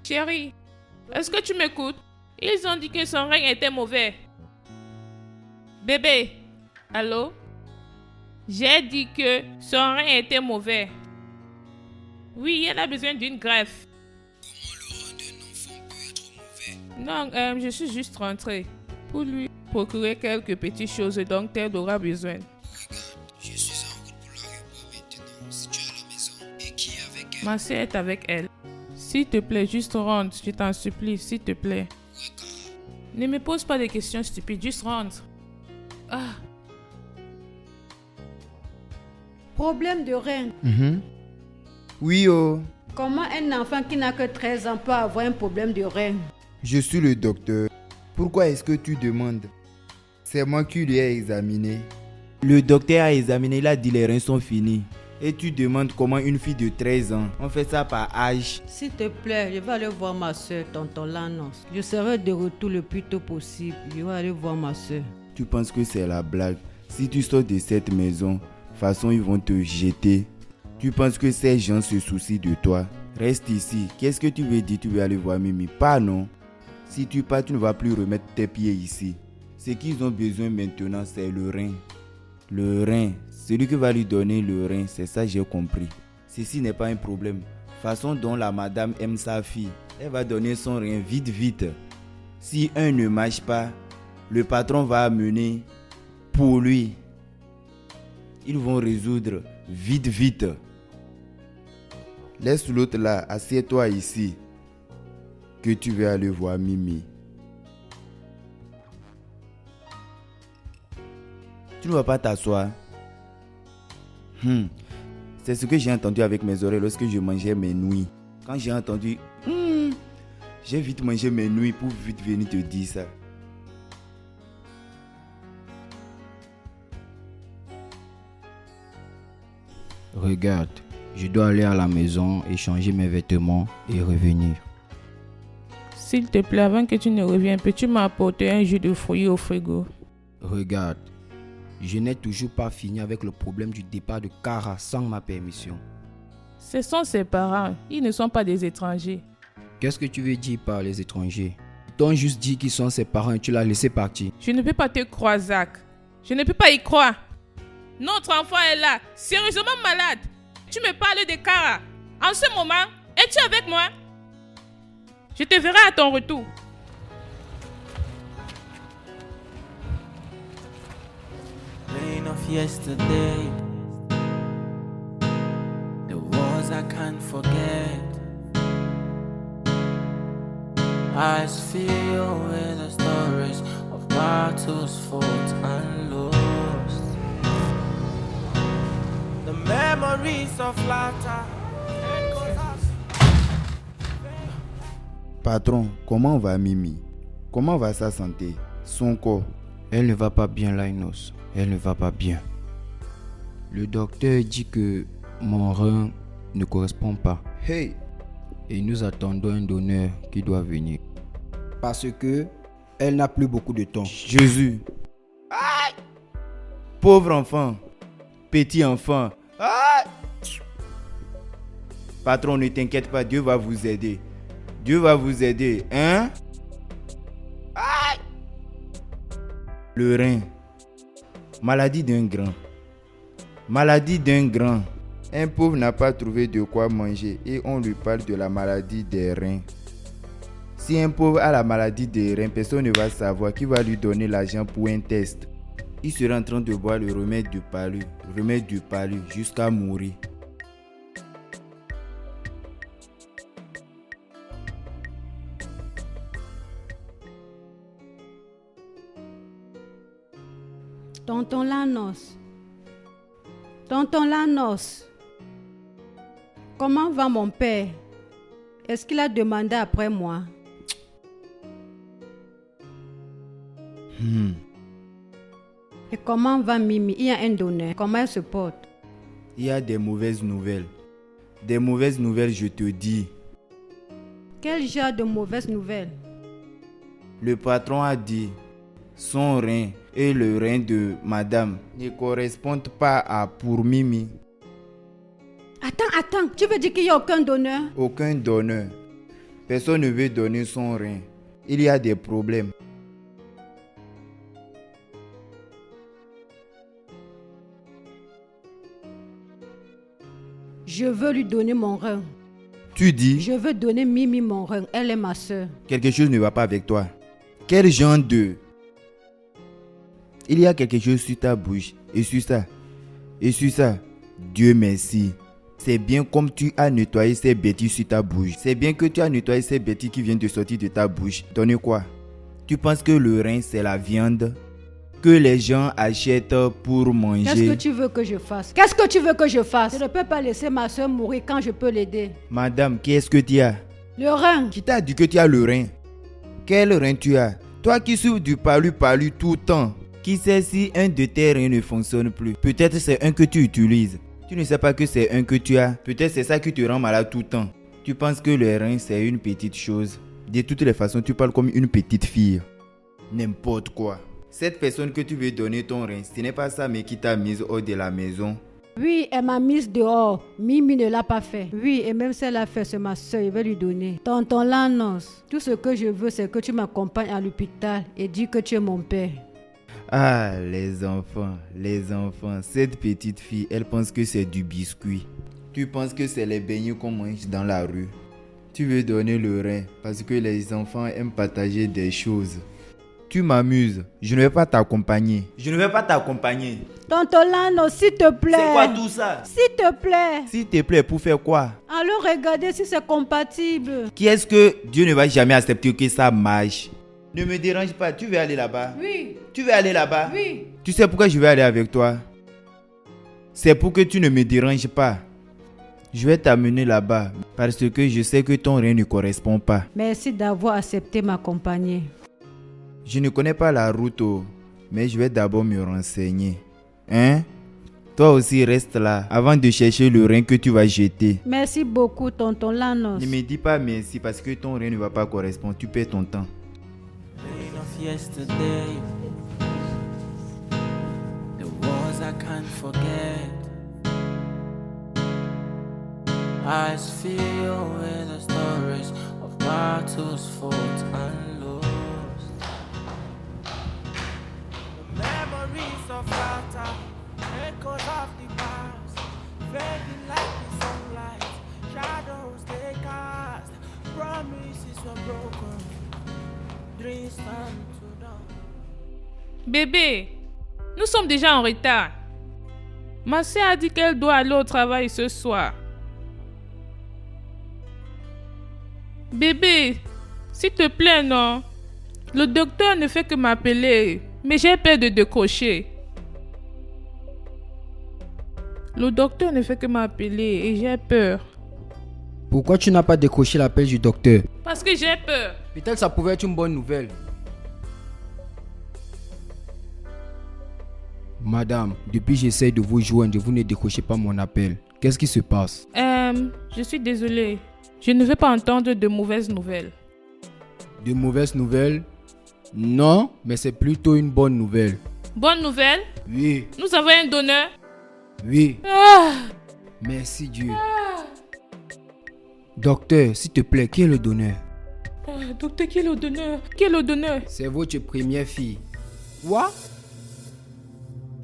Chérie, est-ce que tu m'écoutes? Ils ont dit que son règne était mauvais. Bébé, allô? J'ai dit que son règne était mauvais. Oui, elle a besoin d'une greffe. Comment le rein d'un enfant peut être mauvais? Non, je suis juste rentrée pour lui procurer quelques petites choses dont elle aura besoin. Regarde, je suis en route pour l'aéroport maintenant. Si tu es à la maison et qui est avec elle? Ma soeur est avec elle. S'il te plaît, juste rentre, je t'en supplie, s'il te plaît. Ne me pose pas de questions stupides, juste rentre. Ah, Problème de rein. Oui, oh. Comment un enfant qui n'a que 13 ans peut avoir un problème de rein? Je suis le docteur. Pourquoi est-ce que tu demandes? C'est moi qui lui ai examiné. Le docteur a examiné, il a dit les reins sont finis. Et tu demandes comment une fille de 13 ans, on fait ça par âge. S'il te plaît, je vais aller voir ma soeur, tonton Lagnos. Je serai de retour le plus tôt possible. Je vais aller voir ma soeur. Tu penses que c'est la blague? Si tu sors de cette maison, de toute façon ils vont te jeter. Tu penses que ces gens se soucient de toi? Reste ici. Qu'est-ce que tu veux dire? Tu veux aller voir Mimi? Pas non. Si tu pars, tu ne vas plus remettre tes pieds ici. Ce qu'ils ont besoin maintenant, c'est le rein. Le rein. Celui qui va lui donner le rein, c'est ça j'ai compris. Ceci n'est pas un problème. Façon dont la madame aime sa fille, elle va donner son rein vite vite. Si un ne marche pas, le patron va amener pour lui. Ils vont résoudre vite vite. Laisse l'autre là, assieds-toi ici. Que tu veux aller voir Mimi. Tu ne vas pas t'asseoir. C'est ce que j'ai entendu avec mes oreilles lorsque je mangeais mes nouilles. Quand j'ai entendu, j'ai vite mangé mes nouilles pour vite venir te dire ça. Regarde, je dois aller à la maison et changer mes vêtements et revenir. S'il te plaît, avant que tu ne reviennes, peux-tu m'apporter un jus de fruits au frigo? Regarde, je n'ai toujours pas fini avec le problème du départ de Kara sans ma permission. Ce sont ses parents, ils ne sont pas des étrangers. Qu'est-ce que tu veux dire par les étrangers? Ils t'ont juste dit qu'ils sont ses parents et tu l'as laissé partir. Je ne peux pas te croire, Zach. Je ne peux pas y croire. Notre enfant est là, sérieusement malade. Tu me parles de Kara. En ce moment, es-tu avec moi? Je te verrai à ton retour. Rain of yesterday, the wars I can't forget. Eyes filled with the stories of battles fought and lost. The memories of laughter. Patron, comment va Mimi? Comment va sa santé? Son corps? Elle ne va pas bien, Linus. Elle ne va pas bien. Le docteur dit que mon rein ne correspond pas. Hey! Et nous attendons un donneur qui doit venir. Parce que elle n'a plus beaucoup de temps. Jésus! Aïe! Pauvre enfant! Petit enfant! Aïe! Patron, ne t'inquiète pas, Dieu va vous aider. Dieu va vous aider, hein? Aïe! Le rein. Maladie d'un grand. Maladie d'un grand. Un pauvre n'a pas trouvé de quoi manger et on lui parle de la maladie des reins. Si un pauvre a la maladie des reins, personne ne va savoir qui va lui donner l'argent pour un test. Il sera en train de boire le remède du palu jusqu'à mourir. Tonton Lanos. Tonton Lanos. Comment va mon père? Est-ce qu'il a demandé après moi? Et comment va Mimi? Il y a un donneur. Comment elle se porte? Il y a des mauvaises nouvelles. Des mauvaises nouvelles, je te dis. Quel genre de mauvaises nouvelles? Le patron a dit son rein et le rein de madame ne correspondent pas à pour Mimi. Attends, tu veux dire qu'il n'y a aucun donneur? Aucun donneur. Personne ne veut donner son rein. Il y a des problèmes. Je veux lui donner mon rein. Tu dis? Je veux donner Mimi mon rein. Elle est ma soeur. Quelque chose ne va pas avec toi. Quel genre de... Il y a quelque chose sur ta bouche. Et sur ça. Et sur ça. Dieu merci. C'est bien comme tu as nettoyé ces bêtises sur ta bouche. C'est bien que tu as nettoyé ces bêtises qui viennent de sortir de ta bouche. Donne quoi? Tu penses que le rein c'est la viande que les gens achètent pour manger? Qu'est-ce que tu veux que je fasse? Qu'est-ce que tu veux que je fasse? Je ne peux pas laisser ma soeur mourir quand je peux l'aider. Madame, qu'est-ce que tu as? Le rein. Qui t'a dit que tu as le rein? Quel rein tu as? Toi qui souffres du palu tout le temps. Qui sait si un de tes reins ne fonctionne plus? Peut-être c'est un que tu utilises. Tu ne sais pas que c'est un que tu as. Peut-être c'est ça qui te rend malade tout le temps. Tu penses que le rein c'est une petite chose. De toutes les façons, tu parles comme une petite fille. N'importe quoi. Cette personne que tu veux donner ton rein, ce n'est pas ça mais qui t'a mise hors de la maison. Oui, elle m'a mise dehors. Mimi ne l'a pas fait. Oui, et même si elle l'a fait, c'est ma soeur, je vais lui donner. Tonton Lanos, tout ce que je veux, c'est que tu m'accompagnes à l'hôpital et dis que tu es mon père. Ah, les enfants. Cette petite fille, elle pense que c'est du biscuit. Tu penses que c'est les beignets qu'on mange dans la rue. Tu veux donner le rein parce que les enfants aiment partager des choses. Tu m'amuses. Je ne vais pas t'accompagner. Tonton Lanos, s'il te plaît. C'est quoi tout ça? S'il te plaît. S'il te plaît, pour faire quoi? Allons regarder si c'est compatible. Qui est-ce que Dieu ne va jamais accepter que ça marche? Ne me dérange pas, tu veux aller là-bas? Oui. Tu veux aller là-bas? Oui. Tu sais pourquoi je vais aller avec toi? C'est pour que tu ne me déranges pas. Je vais t'amener là-bas parce que je sais que ton rein ne correspond pas. Merci d'avoir accepté m'accompagner. Je ne connais pas la route, mais je vais d'abord me renseigner. Hein? Toi aussi reste là avant de chercher le rein que tu vas jeter. Merci beaucoup, tonton Lanos. Ne me dis pas merci parce que ton rein ne va pas correspondre. Tu perds ton temps. Pain of yesterday, the wars I can't forget. Eyes filled with the stories of battles fought and lost. The memories of laughter, echoes of the past, fading like the sunlight, shadows they cast. Promises were broken, dreams turned to dawn. Bébé, nous sommes déjà en retard. Ma soeur a dit qu'elle doit aller au travail ce soir. Bébé, s'il te plaît, non. Le docteur ne fait que m'appeler, mais j'ai peur de décrocher. Le docteur ne fait que m'appeler et j'ai peur. Pourquoi tu n'as pas décroché l'appel du docteur? Parce que j'ai peur. Peut-être ça pouvait être une bonne nouvelle. Madame, depuis que j'essaie de vous joindre, vous ne décrochez pas mon appel. Qu'est-ce qui se passe? Je suis désolée. Je ne veux pas entendre de mauvaises nouvelles. De mauvaises nouvelles? Non, mais c'est plutôt une bonne nouvelle. Bonne nouvelle? Oui, Nous avons un donneur. oui. Ah! Merci Dieu. Docteur, s'il te plaît, qui est le donneur? Docteur, qui est le donneur? Qui est le donneur? C'est votre première fille. Quoi?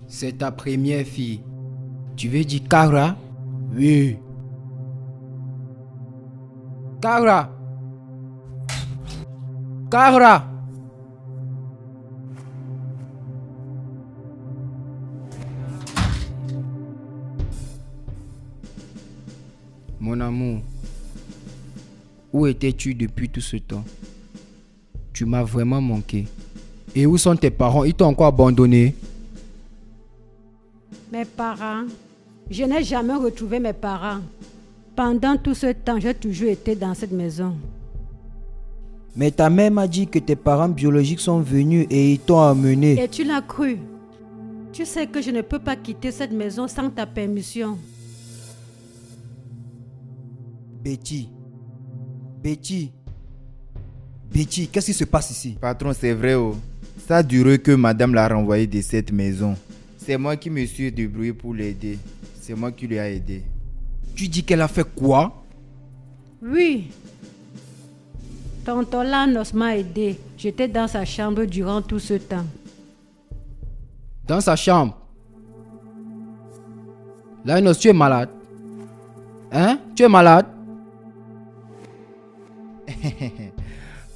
C'est ta première fille. Tu veux dire Kara? Oui. Kara. Kara. Mon amour, où étais-tu depuis tout ce temps? Tu m'as vraiment manqué. Et où sont tes parents? Ils t'ont encore abandonné? Mes parents. Je n'ai jamais retrouvé mes parents. Pendant tout ce temps, j'ai toujours été dans cette maison. Mais ta mère m'a dit que tes parents biologiques sont venus et ils t'ont amené. Et tu l'as cru. Tu sais que je ne peux pas quitter cette maison sans ta permission. Betty. Betty. Betty, qu'est-ce qui se passe ici? Patron, c'est vrai, Ça a duré que madame l'a renvoyé de cette maison. C'est moi qui me suis débrouillé pour l'aider. C'est moi qui lui ai aidé. Tu dis qu'elle a fait quoi? Oui. Tonton Lanos m'a aidé. J'étais dans sa chambre durant tout ce temps. Dans sa chambre? Lanos, tu es malade? Hein? Tu es malade?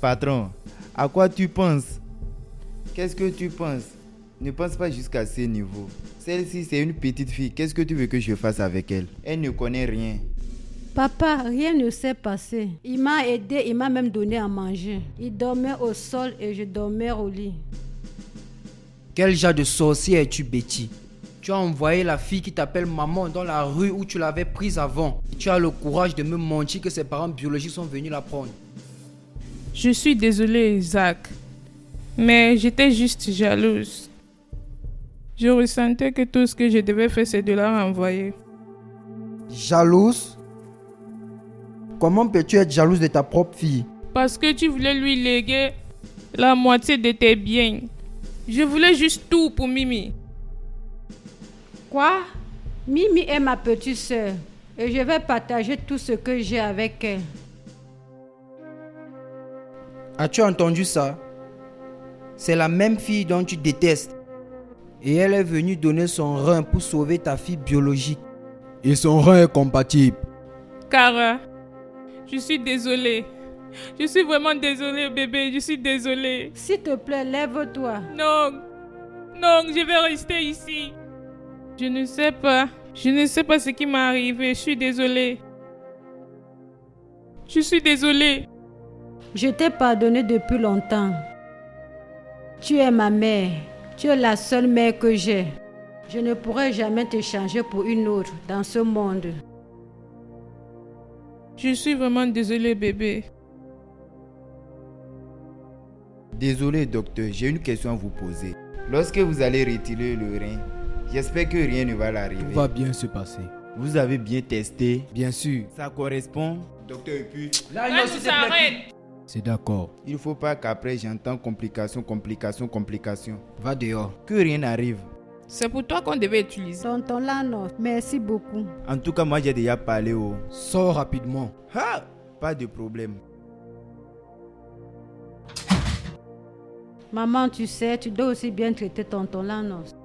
Patron, à quoi tu penses? Qu'est-ce que tu penses? Ne pense pas jusqu'à ce niveau. Celle-ci, c'est une petite fille. Qu'est-ce que tu veux que je fasse avec elle? Elle ne connaît rien. Papa, rien ne s'est passé. Il m'a aidé, il m'a même donné à manger. Il dormait au sol et je dormais au lit. Quel genre de sorcier es-tu, Betty? Tu as envoyé la fille qui t'appelle maman dans la rue où tu l'avais prise avant. Tu as le courage de me mentir que ses parents biologiques sont venus la prendre. Je suis désolée, Isaac. Mais j'étais juste jalouse. Je ressentais que tout ce que je devais faire, c'est de la renvoyer. Jalouse? Comment peux-tu être jalouse de ta propre fille? Parce que tu voulais lui léguer la moitié de tes biens. Je voulais juste tout pour Mimi. Quoi? Mimi est ma petite sœur et je vais partager tout ce que j'ai avec elle. As-tu entendu ça? C'est la même fille dont tu détestes. Et elle est venue donner son rein pour sauver ta fille biologique. Et son rein est compatible. Cara, je suis désolée. Je suis vraiment désolée, bébé. Je suis désolée. S'il te plaît, lève-toi. Non, non, je vais rester ici. Je ne sais pas. Je ne sais pas ce qui m'est arrivé. Je suis désolée. Je suis désolée. Je t'ai pardonné depuis longtemps. Tu es ma mère. Tu es la seule mère que j'ai. Je ne pourrai jamais te changer pour une autre dans ce monde. Je suis vraiment désolée, bébé. Désolé, docteur, j'ai une question à vous poser. Lorsque vous allez retirer le rein, j'espère que rien ne va l'arriver. Tout va bien se passer. Vous avez bien testé? Bien sûr. Ça correspond? Docteur, et puis... Là, Là, tout s'arrête. C'est d'accord. Il ne faut pas qu'après j'entends complications. Va dehors. Que rien n'arrive. C'est pour toi qu'on devait utiliser. Tonton Lanos, merci beaucoup. En tout cas, moi j'ai déjà parlé au... Sors rapidement. Ah! Pas de problème. Maman, tu sais, tu dois aussi bien traiter tonton Lanos.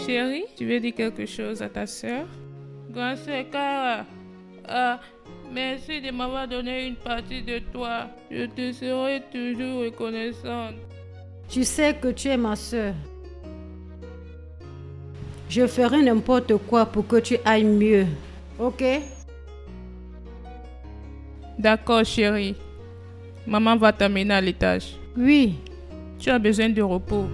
Chérie, tu veux dire quelque chose à ta soeur? Grand sœur Cara, merci de m'avoir donné une partie de toi. Je te serai toujours reconnaissante. Tu sais que tu es ma soeur. Je ferai n'importe quoi pour que tu ailles mieux. Ok? D'accord, chérie. Maman va t'amener à l'étage. Oui. Tu as besoin de repos.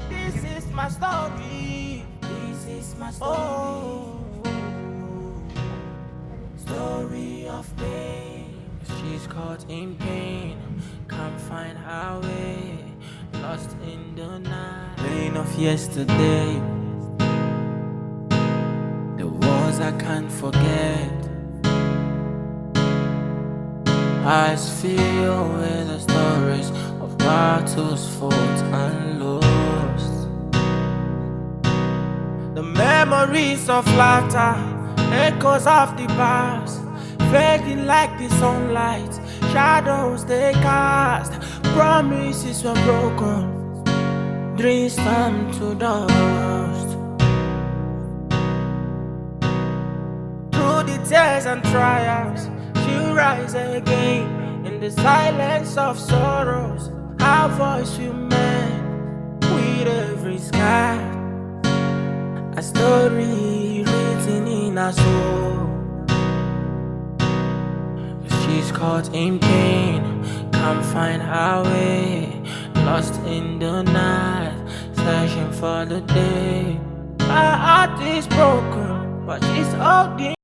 This is my story. This is my story. Oh, story of pain. She's caught in pain, can't find her way, lost in the night. Pain of yesterday, the wars I can't forget. Eyes filled with the stories of battles fought and lost. The memories of laughter, echoes of the past, fading like the sunlight, shadows they cast. Promises were broken, dreams turned to dust. Through the tears and trials, she'll rise again. In the silence of sorrows, our voice will mend with every sky. A story written in our soul. She's caught in pain, can't find her way, lost in the night, searching for the day. Her heart is broken, but she's holding